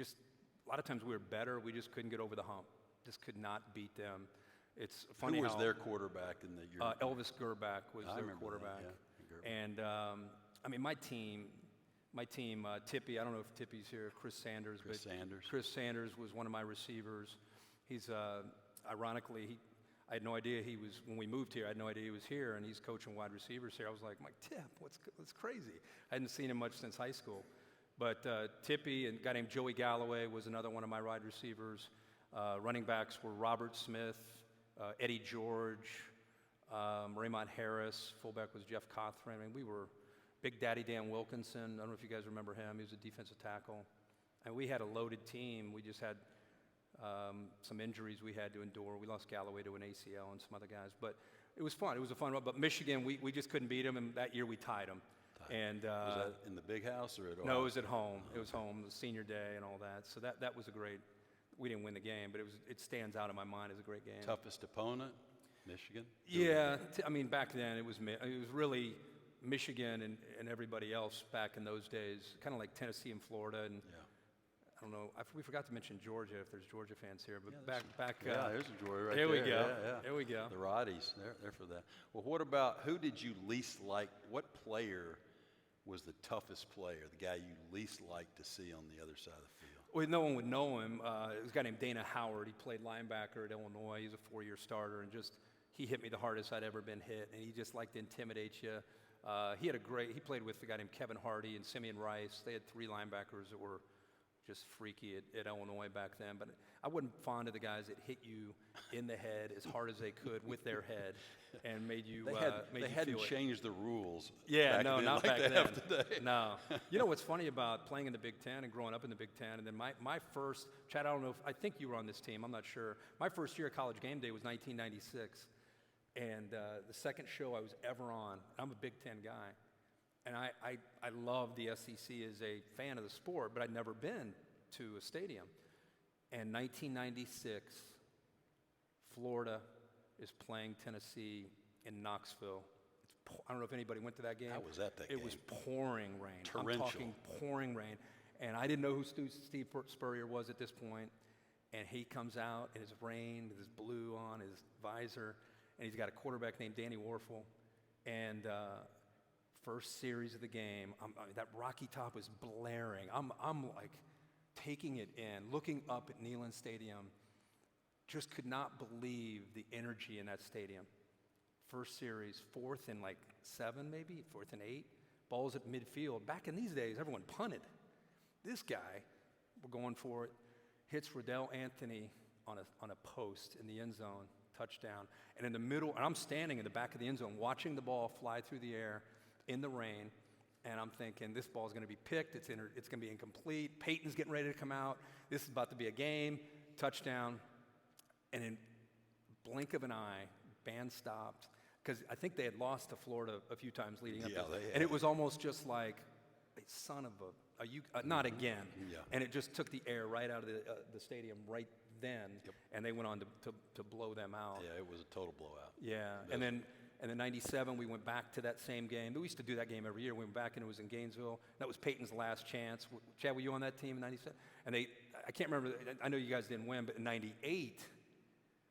lot of times we were better. We just couldn't get over the hump. Just could not beat them. It's funny Who was how their quarterback in the year? Elvis Gerback was I their remember that, quarterback. yeah, Gerback. And I mean, my team, Tippy. I don't know if Tippy's here. Chris Sanders. Chris Sanders was one of my receivers. He's ironically I had no idea when we moved here, I had no idea he was here, and he's coaching wide receivers here. I was like, Tip, what's crazy? I hadn't seen him much since high school. But Tippy and a guy named Joey Galloway was another one of my wide receivers. Running backs were Robert Smith, Eddie George, Raymond Harris. Fullback was Jeff Cothran. I mean, we were Big Daddy Dan Wilkinson. I don't know if you guys remember him. He was a defensive tackle. And we had a loaded team. We just had some injuries we had to endure. We lost Galloway to an ACL and some other guys. But it was fun. It was a fun run. But Michigan, we just couldn't beat them, and that year we tied them. And was that in the big house or at Ohio? No, it was at home. It was home, the senior day and all that. So that was a great. We didn't win the game, but it stands out in my mind as a great game. Toughest opponent, Michigan? Yeah, I mean back then it was really Michigan and everybody else back in those days, kind of like Tennessee and Florida, and I don't know. We forgot to mention Georgia if there's Georgia fans here, but back. Yeah, there's a Georgia right there. there. We go. Yeah. There we go. The Roddies, they're for that. Well, what about who did you least like? What player was the toughest player? The guy you least liked to see on the other side of the field? Well, no one would know him. It was a guy named Dana Howard. He played linebacker at Illinois. He's a 4-year starter, and he hit me the hardest I'd ever been hit, and he just liked to intimidate you. He played with a guy named Kevin Hardy and Simeon Rice. They had 3 linebackers that were just freaky at Illinois back then. But I wasn't fond of the guys that hit you in the head as hard as they could with their head and made you They hadn't changed the rules. Yeah, back no, then not like back they then. have today. No. You know what's funny about playing in the Big Ten and growing up in the Big Ten, and then my first, Chad, I think you were on this team, I'm not sure. My first year at College Game Day was 1996. And the second show I was ever on, I'm a Big Ten guy. And I love the SEC as a fan of the sport, but I'd never been to a stadium. And 1996, Florida is playing Tennessee in Knoxville. It's I don't know if anybody went to that game. I was at that game. It was pouring rain. Torrential. I'm talking pouring rain. And I didn't know who Steve Spurrier was at this point. And he comes out in his rain, with his blue on, his visor, and he's got a quarterback named Danny Warfel. And first series of the game, that Rocky Top was blaring. I'm like taking it in, looking up at Neyland Stadium, just could not believe the energy in that stadium. First series, 4th and like 7 maybe, 4th and 8, balls at midfield. Back in these days, everyone punted. This guy, we're going for it, hits Riddell Anthony on a post in the end zone, touchdown. And in the middle, and I'm standing in the back of the end zone watching the ball fly through the air in the rain, and I'm thinking, this ball is going to be picked, it's going to be incomplete, Peyton's getting ready to come out, this is about to be a game, touchdown. And in blink of an eye, band stopped, because I think they had lost to Florida a few times leading up. And it was almost just like, son of not again. Yeah. And it just took the air right out of the stadium right then, and they went on to blow them out. Yeah, it was a total blowout. Yeah, and then in '97 we went back to that same game. We used to do that game every year. We went back and it was in Gainesville. That was Peyton's last chance. Chad, were you on that team in '97? And I can't remember. I know you guys didn't win, but in '98,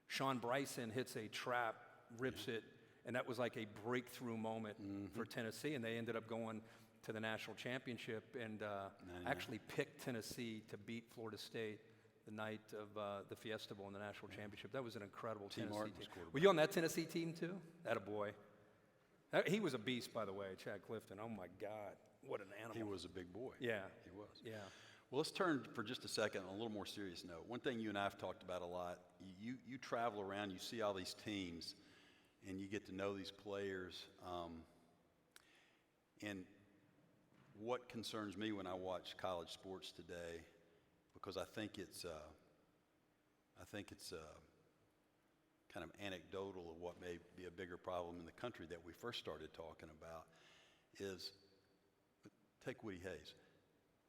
Sean Bryson hits a trap, rips it, and that was like a breakthrough moment for Tennessee, and they ended up going to the national championship, and actually picked Tennessee to beat Florida State the night of the Fiesta Bowl in the national championship. That was an incredible Tennessee team. Were you on that Tennessee team too? Attaboy. He was a beast, by the way, Chad Clifton. Oh my God, what an animal. He was a big boy. Yeah. He was. Yeah. Well, let's turn for just a second on a little more serious note. One thing you and I have talked about a lot, you travel around, you see all these teams, and you get to know these players. And what concerns me when I watch college sports today, because I think it's kind of anecdotal of what may be a bigger problem in the country that we first started talking about, is take Woody Hayes.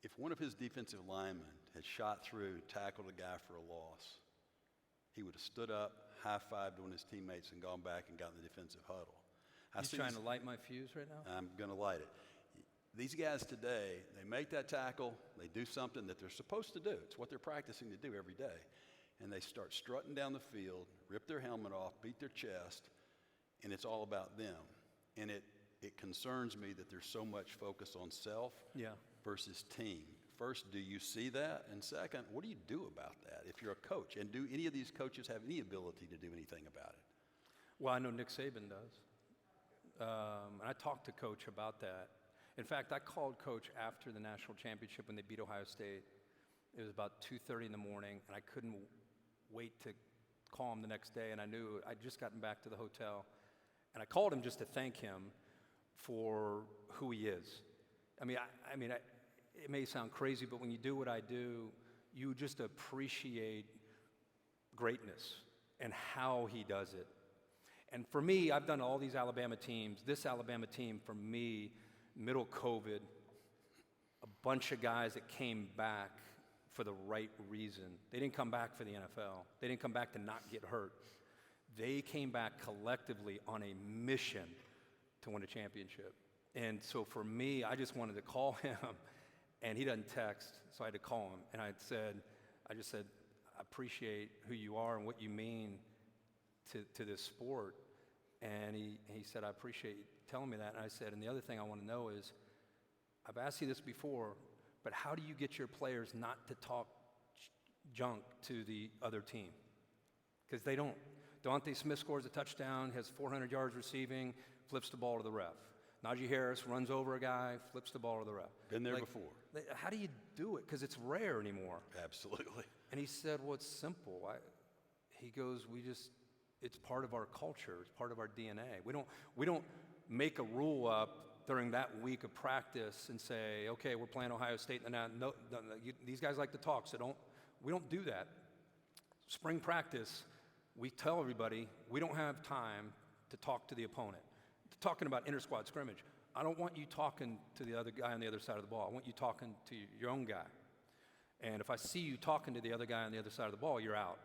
If one of his defensive linemen had shot through, tackled a guy for a loss, he would have stood up, high-fived one of his teammates, and gone back and got in the defensive huddle. You trying to light my fuse right now? I'm going to light it. These guys today, they make that tackle, they do something that they're supposed to do. It's what they're practicing to do every day. And they start strutting down the field, rip their helmet off, beat their chest, and it's all about them. And it concerns me that there's so much focus on self versus team. First, do you see that? And second, what do you do about that if you're a coach? And do any of these coaches have any ability to do anything about it? Well, I know Nick Saban does. And I talked to Coach about that. In fact, I called Coach after the national championship when they beat Ohio State. It was about 2:30 in the morning, and I couldn't wait to call him the next day, and I knew I'd just gotten back to the hotel. And I called him just to thank him for who he is. It may sound crazy, but when you do what I do, you just appreciate greatness and how he does it. And for me, I've done all these Alabama teams. This Alabama team, for me, middle COVID, a bunch of guys that came back for the right reason. They didn't come back for the NFL. They didn't come back to not get hurt. They came back collectively on a mission to win a championship. And so for me, I just wanted to call him, and he doesn't text, so I had to call him. And I just said, I appreciate who you are and what you mean to this sport. And he said, I appreciate you telling me that. And I said, and the other thing I want to know is, I've asked you this before, but how do you get your players not to talk junk to the other team? Because they don't. Devontae Smith scores a touchdown, has 400 yards receiving, flips the ball to the ref. Najee Harris runs over a guy, flips the ball to the ref. Been there before. How do you do it? Because it's rare anymore. Absolutely. And he said, well, it's simple. He goes, it's part of our culture. It's part of our DNA. We don't make a rule up during that week of practice and say, okay, we're playing Ohio State, and no, these guys like to talk, so we don't do that. Spring practice, we tell everybody we don't have time to talk to the opponent. Talking about inter-squad scrimmage, I don't want you talking to the other guy on the other side of the ball. I want you talking to your own guy. And if I see you talking to the other guy on the other side of the ball, you're out.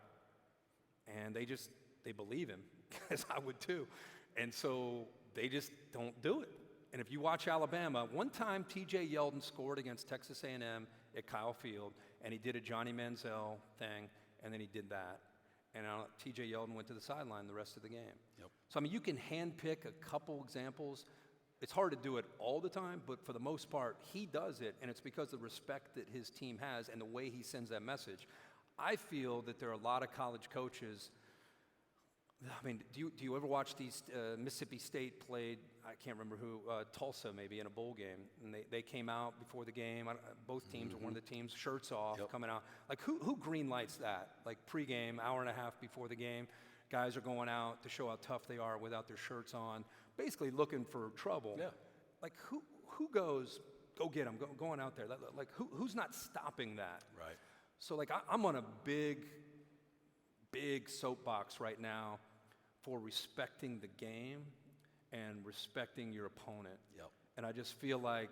And they believe him, as I would too. And so they just don't do it. And if you watch Alabama, one time T.J. Yeldon scored against Texas A&M at Kyle Field, and he did a Johnny Manziel thing, and then he did that. And T.J. Yeldon went to the sideline the rest of the game. Yep. So, I mean, you can handpick a couple examples. It's hard to do it all the time, but for the most part, he does it, and it's because of the respect that his team has and the way he sends that message. I feel that there are a lot of college coaches. I mean, do you ever watch these? Mississippi State played, I can't remember who, Tulsa maybe in a bowl game, and they came out before the game. Both teams, or one of the teams, shirts off, coming out. Like who green lights that? Like pregame, hour and a half before the game, guys are going out to show how tough they are without their shirts on, basically looking for trouble. Yeah. Like who goes, go get them, going out there? Like who's not stopping that? Right. So like I'm on a big soapbox right now for respecting the game and respecting your opponent. Yep. And I just feel like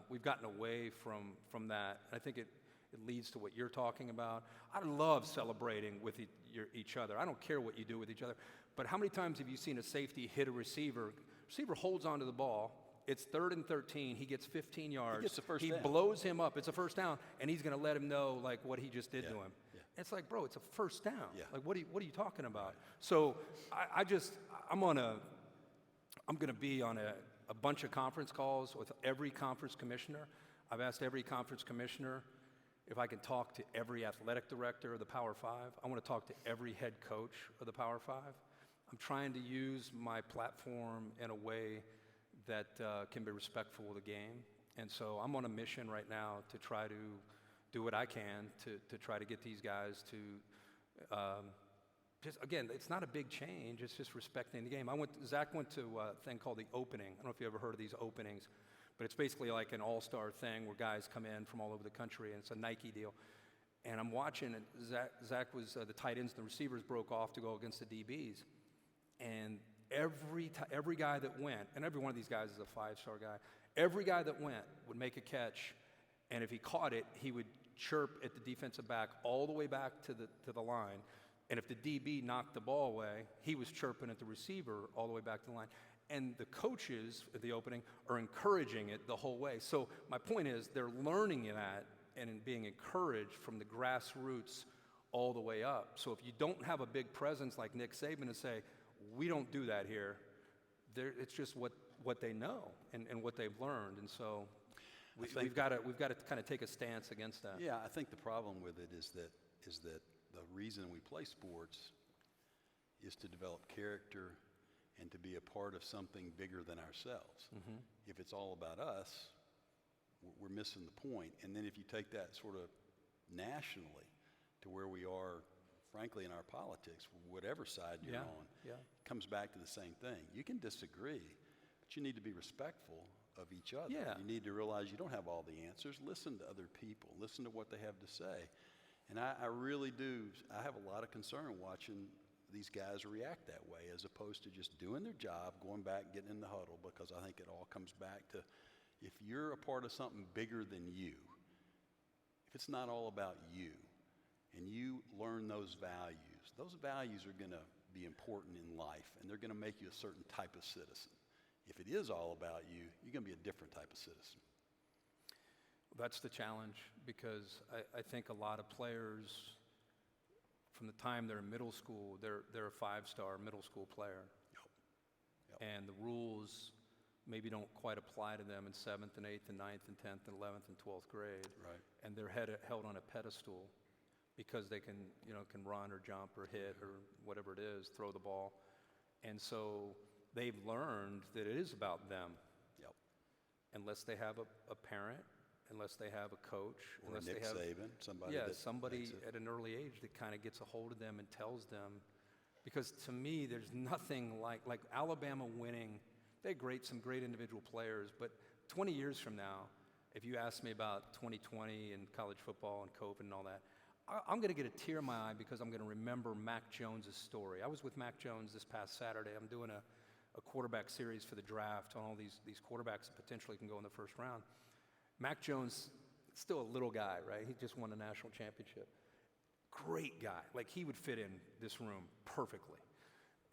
we've gotten away from that. And I think it leads to what you're talking about. I love celebrating with each other. I don't care what you do with each other. But how many times have you seen a safety hit a receiver? Receiver holds onto the ball. It's 3rd and 13. He gets 15 yards. He gets the first down. Blows him up. It's a first down, and he's going to let him know like what he just did to him. Yeah. It's like, bro, it's a first down. Yeah. Like, what are you talking about? Right. So I'm going to be on a bunch of conference calls with every conference commissioner. I've asked every conference commissioner if I can talk to every athletic director of the Power Five. I want to talk to every head coach of the Power Five. I'm trying to use my platform in a way that can be respectful of the game. And so I'm on a mission right now to try to do what I can to try to get these guys to just, again, it's not a big change. It's just respecting the game. Zach went to a thing called the opening. I don't know if you ever heard of these openings, but it's basically like an all-star thing where guys come in from all over the country, and it's a Nike deal. And I'm watching, and Zach was the tight ends and the receivers broke off to go against the DBs. And every guy that went, and every one of these guys is a 5-star guy, every guy that went would make a catch, and if he caught it, he would chirp at the defensive back all the way back to the line. And if the DB knocked the ball away, he was chirping at the receiver all the way back to the line. And the coaches at the opening are encouraging it the whole way. So my point is they're learning that and being encouraged from the grassroots all the way up. So if you don't have a big presence like Nick Saban to say, we don't do that here, it's just what they know and what they've learned. And so we've got to kind of take a stance against that. Yeah, I think the problem with it is that the reason we play sports is to develop character and to be a part of something bigger than ourselves. Mm-hmm. If it's all about us, we're missing the point. And then if you take that sort of nationally to where we are, frankly, in our politics, whatever side you're on, it comes back to the same thing. You can disagree, but you need to be respectful of each other. Yeah. You need to realize you don't have all the answers. Listen to other people. Listen to what they have to say. And I really do. I have a lot of concern watching these guys react that way as opposed to just doing their job, going back, getting in the huddle, because I think it all comes back to if you're a part of something bigger than you, if it's not all about you, and you learn those values are going to be important in life, and they're going to make you a certain type of citizen. If it is all about you, you're going to be a different type of citizen. That's the challenge, because I think a lot of players, from the time they're in middle school, they're a 5-star middle school player. Yep. And the rules maybe don't quite apply to them in 7th and 8th and 9th and 10th and 11th and 12th grade. Right. And they're held on a pedestal because they can run or jump or hit or whatever it is, throw the ball. And so they've learned that it is about them. Yep. Unless they have a parent, unless they have a coach, or unless Nick they have Saban, somebody at an early age that kind of gets a hold of them and tells them. Because to me, there's nothing like Alabama winning. They had some great individual players, but 20 years from now, if you ask me about 2020 and college football and COVID and all that, I'm going to get a tear in my eye because I'm going to remember Mac Jones' story. I was with Mac Jones this past Saturday. I'm doing a quarterback series for the draft on all these quarterbacks that potentially can go in the first round. Mac Jones, still a little guy, right? He just won a national championship. Great guy. Like, he would fit in this room perfectly.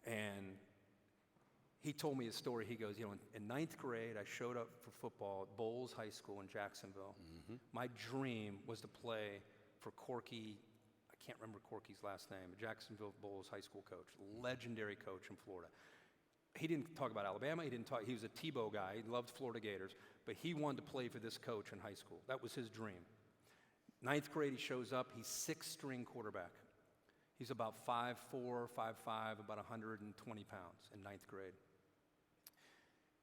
And he told me a story. He goes, in ninth grade, I showed up for football at Bowles High School in Jacksonville. My dream was to play for Corky. I can't remember Corky's last name, Jacksonville Bowles High School coach, legendary coach in Florida. He didn't talk about Alabama. He was a Tebow guy. He loved Florida Gators, but he wanted to play for this coach in high school. That was his dream. Ninth grade, he shows up. He's sixth-string quarterback. He's about 5'4", 5'5", about 120 pounds in ninth grade.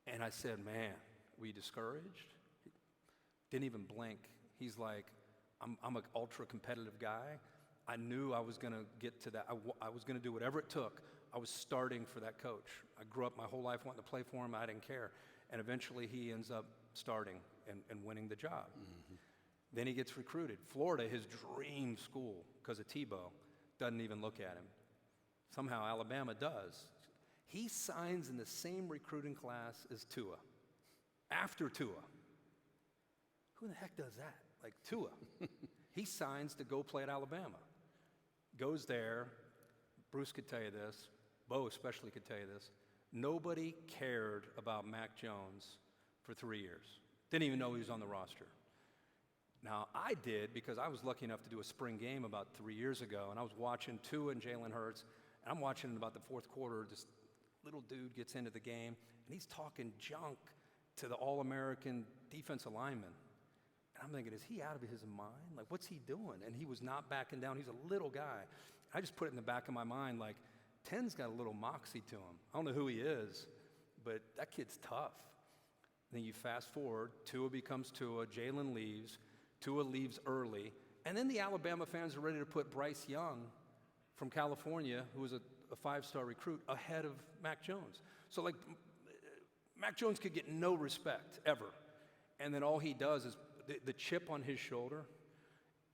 And I said, man, were you discouraged? Didn't even blink. He's like, I'm an ultra-competitive guy. I knew I was going to get to that. I was going to do whatever it took. I was starting for that coach. I grew up my whole life wanting to play for him. I didn't care. And eventually he ends up starting and winning the job. Then he gets recruited. Florida, his dream school, because of Tebow, doesn't even look at him. Somehow Alabama does. He signs in the same recruiting class as Tua. After Tua. Who the heck does that? Like Tua. He signs to go play at Alabama. Goes there. Bruce could tell you this. Bo especially could tell you this. Nobody cared about Mac Jones for 3 years. Didn't even know he was on the roster. Now, I did because I was lucky enough to do a spring game about 3 years ago, and I was watching Tua and Jalen Hurts, and I'm watching in about the fourth quarter, this little dude gets into the game, and he's talking junk to the All-American defensive lineman. And I'm thinking, is he out of his mind? Like, what's he doing? And he was not backing down. He's a little guy. I just put it in the back of my mind, like, 10's got a little moxie to him. I don't know who he is, but that kid's tough. Then you fast forward, Tua becomes Tua, Jalen leaves, Tua leaves early, and then the Alabama fans are ready to put Bryce Young from California, who was a five-star recruit, ahead of Mac Jones. So, like, Mac Jones could get no respect, ever. And then all he does is, the chip on his shoulder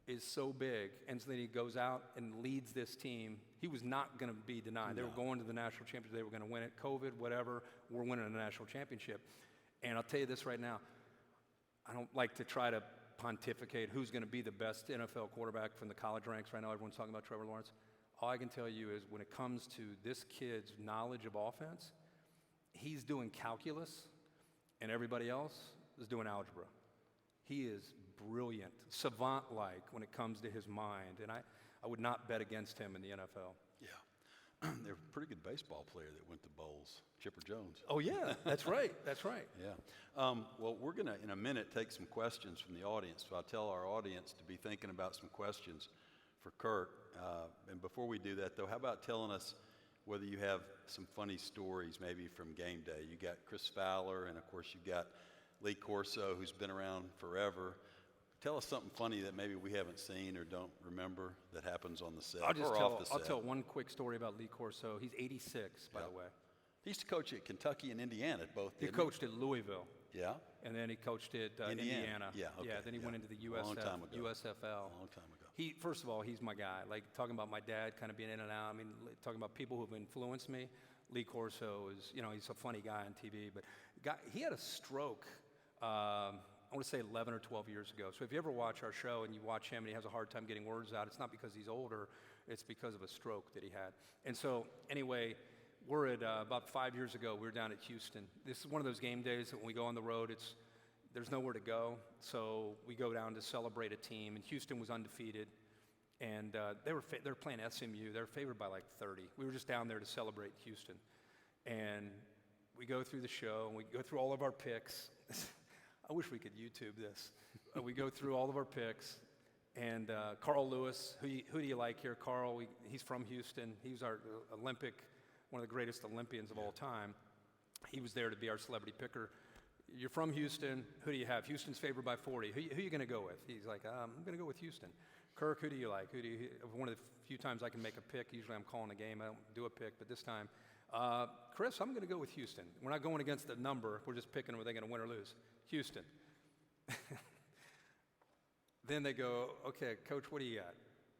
is so big, and so then he goes out and leads this team. He was not going to be denied. They were going to the national championship. They were going to win it. COVID, whatever, we're winning a national championship. And I'll tell you this right now, I don't like to try to pontificate who's going to be the best NFL quarterback from the college ranks right now. Everyone's talking about Trevor Lawrence. All I can tell you is when it comes to this kid's knowledge of offense, he's doing calculus, and everybody else is doing algebra. He is brilliant, savant-like when it comes to his mind, and I would not bet against him in the NFL. Yeah. There's a pretty good baseball player that went to Bowles, Chipper Jones. Oh, yeah, that's right, that's right. Yeah. Well, we're going to, in a minute, take some questions from the audience. So I'll tell our audience to be thinking about some questions for Kirk. And before we do that, though, how about telling us whether you have some funny stories maybe from game day? You got Chris Fowler, and, of course, you've got Lee Corso, who's been around forever. Tell us something funny that maybe we haven't seen or don't remember that happens on the set off the set. I'll tell one quick story about Lee Corso. He's 86, by the way. He used to coach at Kentucky and Indiana both. He coached at Louisville. Yeah. And then he coached at Indiana. Yeah, okay. Yeah, then he went into the A long time ago. USFL. A long time ago. First of all, he's my guy. Like, talking about my dad kind of being in and out. I mean, talking about people who've influenced me. Lee Corso is, he's a funny guy on TV. But he had a stroke, I want to say 11 or 12 years ago. So if you ever watch our show and you watch him and he has a hard time getting words out, it's not because he's older. It's because of a stroke that he had. And so, anyway, we're at about 5 years ago, we were down at Houston. This is one of those game days that when we go on the road, there's nowhere to go. So we go down to celebrate a team. And Houston was undefeated. And they were playing SMU. They were favored by like 30. We were just down there to celebrate Houston. And we go through the show, and we go through all of our picks. I wish we could YouTube this. We go through all of our picks. And Carl Lewis, who do you like here? Carl, he's from Houston. He was our one of the greatest Olympians of all time. He was there to be our celebrity picker. You're from Houston. Who do you have? Houston's favored by 40. Who are you going to go with? He's like, I'm going to go with Houston. Kirk, who do you like? One of the few times I can make a pick. Usually I'm calling a game. I don't do a pick, but this time, Chris, I'm going to go with Houston. We're not going against the number. We're just picking whether they're going to win or lose. Houston. Then they go, okay, Coach, what do you got?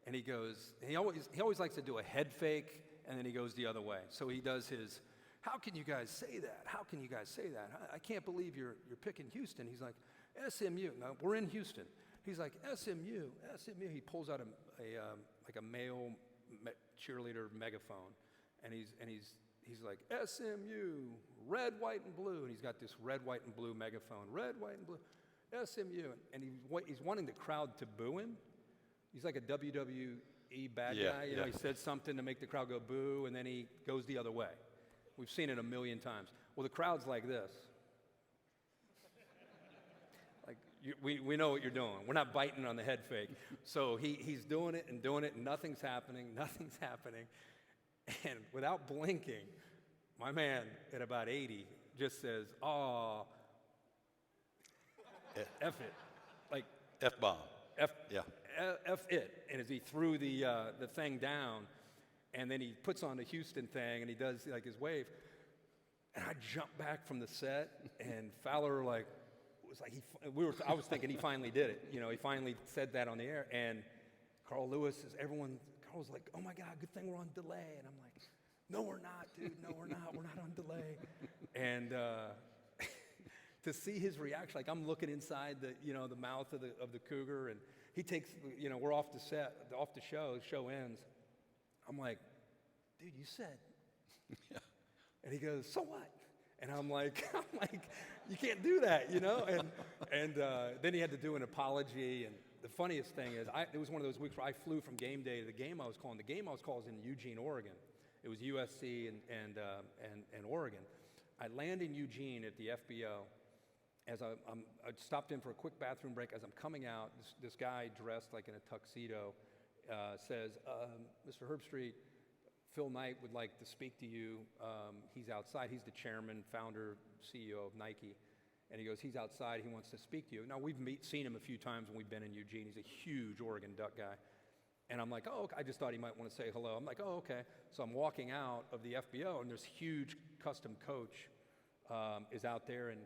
And he goes, he always likes to do a head fake, and then he goes the other way. So he does his, how can you guys say that? How can you guys say that? I can't believe you're picking Houston. He's like, SMU. No, we're in Houston. He's like, SMU. He pulls out a male cheerleader megaphone, and he's he's like, SMU, red, white, and blue. And he's got this red, white, and blue megaphone, red, white, and blue, SMU. And he's wanting the crowd to boo him. He's like a WWE bad guy. You know, he said something to make the crowd go boo, and then he goes the other way. We've seen it a million times. Well, the crowd's like this. Like, we know what you're doing. We're not biting on the head fake. So he's doing it, and nothing's happening, And without blinking, my man at about 80 just says, "Oh, F it." Like, F-bomb. F it. And as he threw the thing down, and then he puts on the Houston thing, and he does like his wave, and I jumped back from the set, and Fowler was like I was thinking he finally did it. You know, he finally said that on the air, and Carl Lewis Carl's like, "Oh my God, good thing we're on delay," and I'm like, "No, we're not, dude. No, we're not. We're not on delay." And to see his reaction, like I'm looking inside the mouth of the cougar, and he takes, we're off the set, off the show. The show ends. I'm like, "Dude, you said." Yeah. And he goes, "So what?" And I'm like, "You can't do that, you know." And then he had to do an apology. And the funniest thing is, it was one of those weeks where I flew from game day to the game I was calling. The game I was calling was in Eugene, Oregon. It was USC and Oregon. I land in Eugene at the FBO. As I stopped in for a quick bathroom break. As I'm coming out, this guy dressed like in a tuxedo says, "Mr. Herbstreit, Phil Knight would like to speak to you. He's outside. He's the chairman, founder, CEO of Nike." And he goes, "He's outside. He wants to speak to you." Now, we've seen him a few times when we've been in Eugene. He's a huge Oregon Duck guy. And I'm like, "Oh, okay." I just thought he might want to say hello. I'm like, "Oh, okay." So I'm walking out of the FBO, and this huge custom coach is out there, and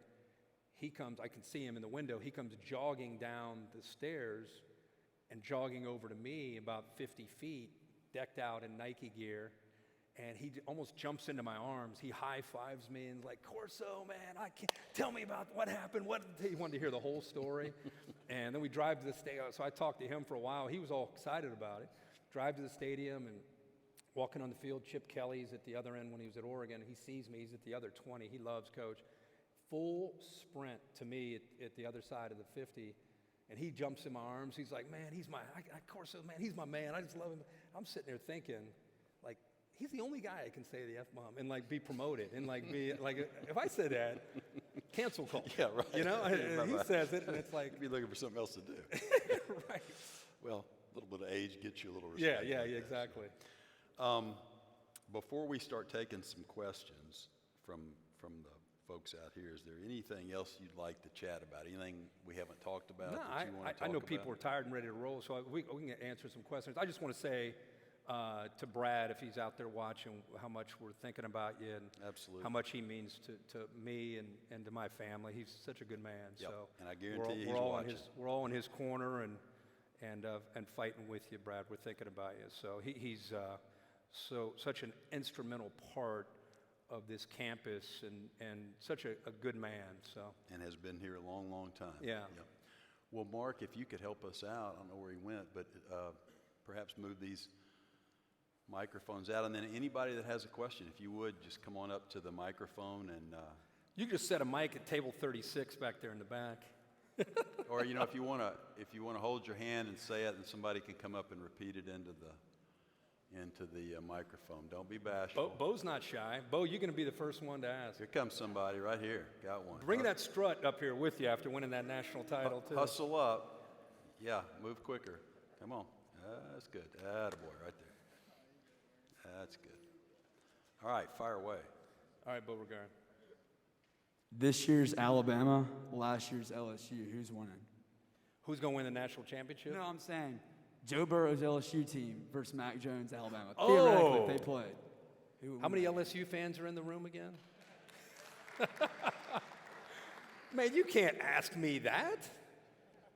he comes, I can see him in the window, he comes jogging down the stairs and jogging over to me about 50 feet, decked out in Nike gear, and he almost jumps into my arms. He high-fives me and is like, "Corso, man, tell me about what happened." He wanted to hear the whole story. And then we drive to the stadium. So I talked to him for a while. He was all excited about it. Drive to the stadium and walking on the field. Chip Kelly's at the other end when he was at Oregon. He sees me. He's at the other 20. He loves Coach. Full sprint to me at the other side of the 50, and he jumps in my arms. He's like, "Man, he's Corso, man, he's my man. I just love him." I'm sitting there thinking, like, he's the only guy I can say the F-bomb and like be promoted and like be like, if I said that, cancel culture. Yeah, right. You know, he says it, and it's like, you'd be looking for something else to do. Right. Well, a little bit of age gets you a little respect. Yeah, exactly. Before we start taking some questions from the folks out here, is there anything else you'd like to chat about? Anything we haven't talked about No, that you want to talk about? I know people are tired and ready to roll, so we can answer some questions. I just want to say to Brad, if he's out there watching, how much we're thinking about you and Absolutely. how much he means to me and to my family. He's such a good man. Yep. So And I guarantee you he's watching. We're all in his corner and fighting with you, Brad. We're thinking about you. So he's such an instrumental part of this campus and such a good man. So And has been here a long, long time. Yeah. Yep. Well, Mark, if you could help us out, I don't know where he went, but perhaps move these microphones out. And then anybody that has a question, if you would, just come on up to the microphone and you just set a mic at table 36 back there in the back. or if you want to hold your hand and say it, and somebody can come up and repeat it into the microphone. Don't be bashful. Bo's not shy. Bo, you're going to be the first one to ask. Here comes somebody right here. Got one. Bring that strut up here with you after winning that national title, too. Hustle up. Yeah, move quicker. Come on. That's good. Attaboy right there. That's good. All right, fire away. All right, Beauregard. This year's Alabama, last year's LSU. Who's winning? Who's going to win the national championship? No, I'm saying Joe Burrow's LSU team versus Mac Jones' Alabama. Oh! Theoretically, if they played. Who would How win? many LSU fans are in the room again? Man, you can't ask me that.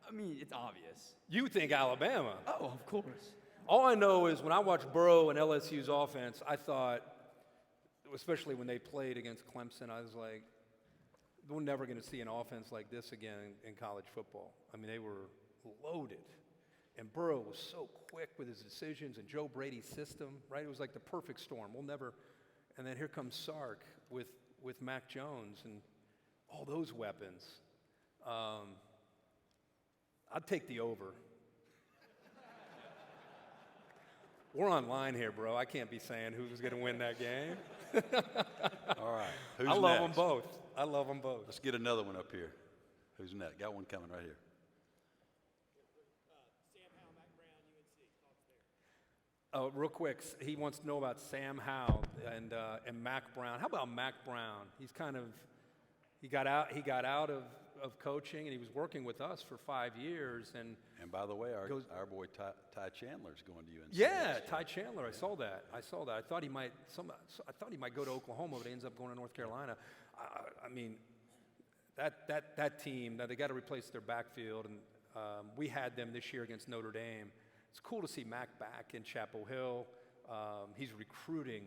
I mean, it's obvious. You think Alabama. Oh, of course. All I know is when I watched Burrow and LSU's offense, I thought, especially when they played against Clemson, I was like, we're never going to see an offense like this again in college football. I mean, they were loaded. And Burrow was so quick with his decisions and Joe Brady's system, right? It was like the perfect storm. And then here comes Sark with Mac Jones and all those weapons. I'd take the over. We're online here, bro. I can't be saying who's going to win that game. All right. Who's I love next? them both. I love them both. Let's get another one up here. Who's next? Got one coming right here. Oh, real quick, he wants to know about Sam Howell and Mac Brown. How about Mac Brown? He got out of coaching, and he was working with us for 5 years. And by the way, our boy Ty Chandler's going to UNC. yeah, Ty Chandler. I saw that. I thought he might. I thought he might go to Oklahoma, but he ends up going to North Carolina. I mean, that team. Now they got to replace their backfield, and we had them this year against Notre Dame. It's cool to see Mac back in Chapel Hill. He's recruiting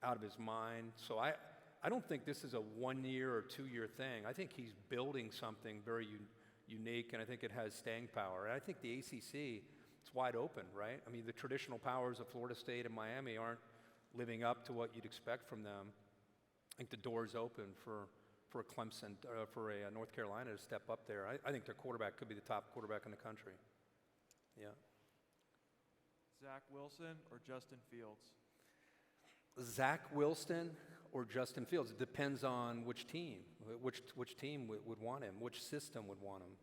out of his mind. So I don't think this is a 1 year or 2 year thing. I think he's building something very unique, and I think it has staying power. And I think the ACC, it's wide open, right? I mean, the traditional powers of Florida State and Miami aren't living up to what you'd expect from them. I think the door's open for a Clemson, for a North Carolina to step up there. I think their quarterback could be the top quarterback in the country. Yeah. Zach Wilson or Justin Fields? Zach Wilson or Justin Fields. It depends on which team. Which team would want him? Which system would want him?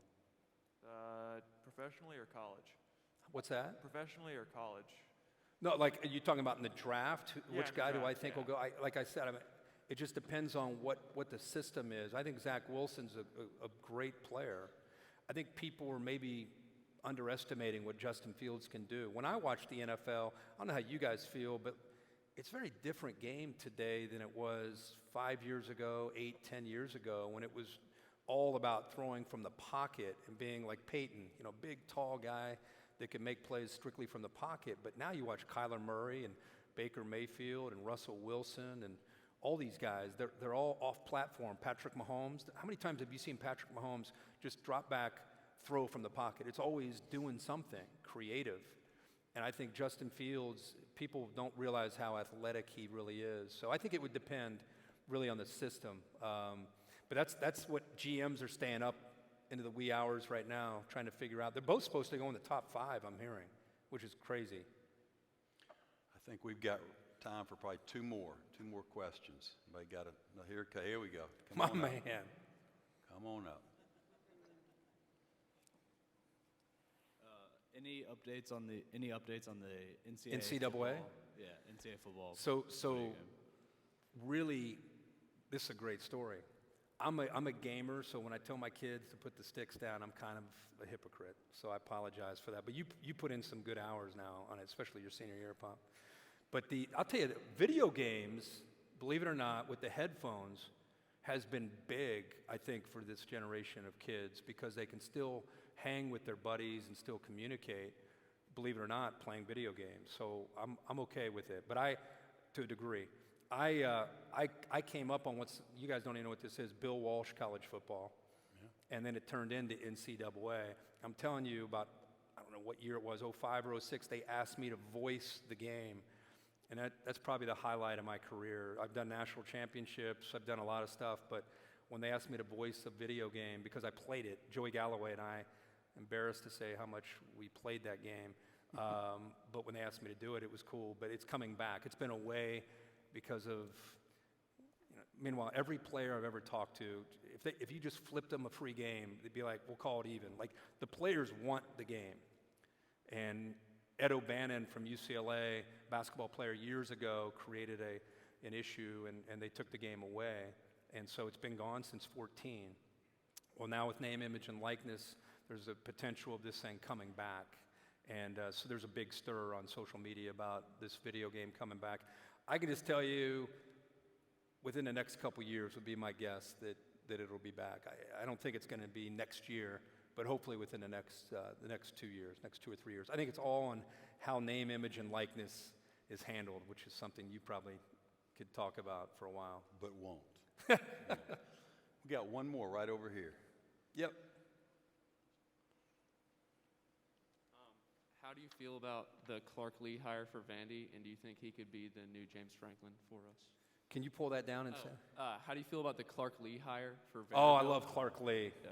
Professionally or college? What's that? Professionally or college? No, like, are you talking about in the draft? Yeah, Which in the guy do I draft, think yeah. will go? Like I said, it just depends on what the system is. I think Zach Wilson's a great player. I think people were maybe underestimating what Justin Fields can do. When I watch the NFL, I don't know how you guys feel, but it's a very different game today than it was 5 years ago, 8, 10 years ago, when it was all about throwing from the pocket and being like Peyton, big, tall guy that can make plays strictly from the pocket. But now you watch Kyler Murray and Baker Mayfield and Russell Wilson and all these guys. They're all off platform. Patrick Mahomes. How many times have you seen Patrick Mahomes just drop back, throw from the pocket? It's always doing something creative. And I think Justin Fields, people don't realize how athletic he really is. So I think it would depend really on the system. But that's what GMs are staying up into the wee hours right now, trying to figure out. They're both supposed to go in the top 5, I'm hearing, which is crazy. I think we've got time for probably two more questions. Anybody got here we go. My Come on up. Any updates on the NCAA? NCAA? Football? Yeah, NCAA football. So really, this is a great story. I'm a gamer, so when I tell my kids to put the sticks down, I'm kind of a hypocrite. So I apologize for that. But you put in some good hours now on it, especially your senior year, Pop. But I'll tell you, video games, believe it or not, with the headphones, has been big, I think, for this generation of kids because they can still hang with their buddies and still communicate, believe it or not, playing video games. So I'm okay with it. But to a degree, I came up on you guys don't even know what this is, Bill Walsh college football. Yeah. And then it turned into NCAA. I'm telling you about, I don't know what year it was, 05 or 06, they asked me to voice the game. And that's probably the highlight of my career. I've done national championships, I've done a lot of stuff, but when they asked me to voice a video game, because I played it, Joey Galloway and I, embarrassed to say how much we played that game, but when they asked me to do it, it was cool, but it's coming back. It's been away because of, meanwhile, every player I've ever talked to, if you just flipped them a free game, they'd be like, we'll call it even. Like, the players want the game. And Ed O'Bannon from UCLA, basketball player years ago, created an issue, and they took the game away. And so it's been gone since 14. Well, now with name, image, and likeness, there's a potential of this thing coming back. And so there's a big stir on social media about this video game coming back. I can just tell you, within the next couple years would be my guess that it'll be back. I don't think it's going to be next year, but hopefully within the next 2 years, next 2 or 3 years. I think it's all on how name, image, and likeness is handled, which is something you probably could talk about for a while. But won't. We got one more right over here. Yep. How do you feel about the Clark Lee hire for Vandy, and do you think he could be the new James Franklin for us? Can you pull that down and say? How do you feel about the Clark Lee hire for Vanderbilt? Oh, I love Clark Lee. Yeah.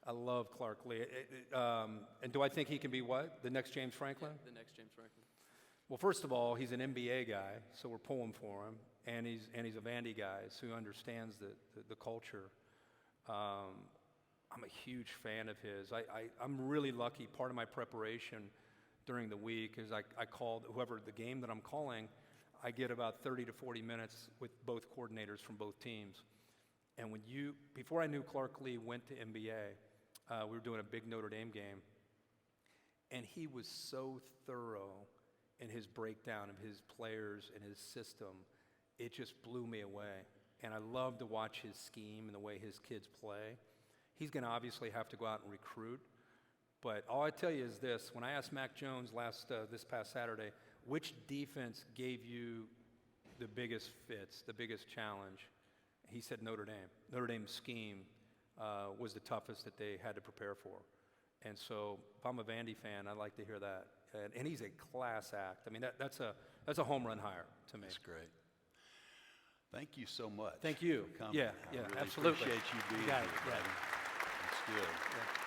I love Clark Lee. And do I think he can be what? The next James Franklin? The next James Franklin. Well, first of all, he's an MBA guy, so we're pulling for him, and he's a Vandy guy, so he understands the culture. I'm a huge fan of his. I'm really lucky. Part of my preparation during the week is I called whoever the game that I'm calling. I get about 30 to 40 minutes with both coordinators from both teams. And before I knew Clark Lee went to MBA, we were doing a big Notre Dame game, and he was so thorough in his breakdown of his players and his system. It just blew me away. And I love to watch his scheme and the way his kids play. He's going to obviously have to go out and recruit. But all I tell you is this. When I asked Mac Jones this past Saturday, which defense gave you the biggest fits, the biggest challenge? He said Notre Dame. Notre Dame's scheme was the toughest that they had to prepare for. And so if I'm a Vandy fan, I like to hear that. And he's a class act. I mean, that's a home run hire to me. That's great. Thank you so much. Thank you. for coming. Yeah, I really absolutely. appreciate you being got here, it, yeah. Brady. It's good. Yeah.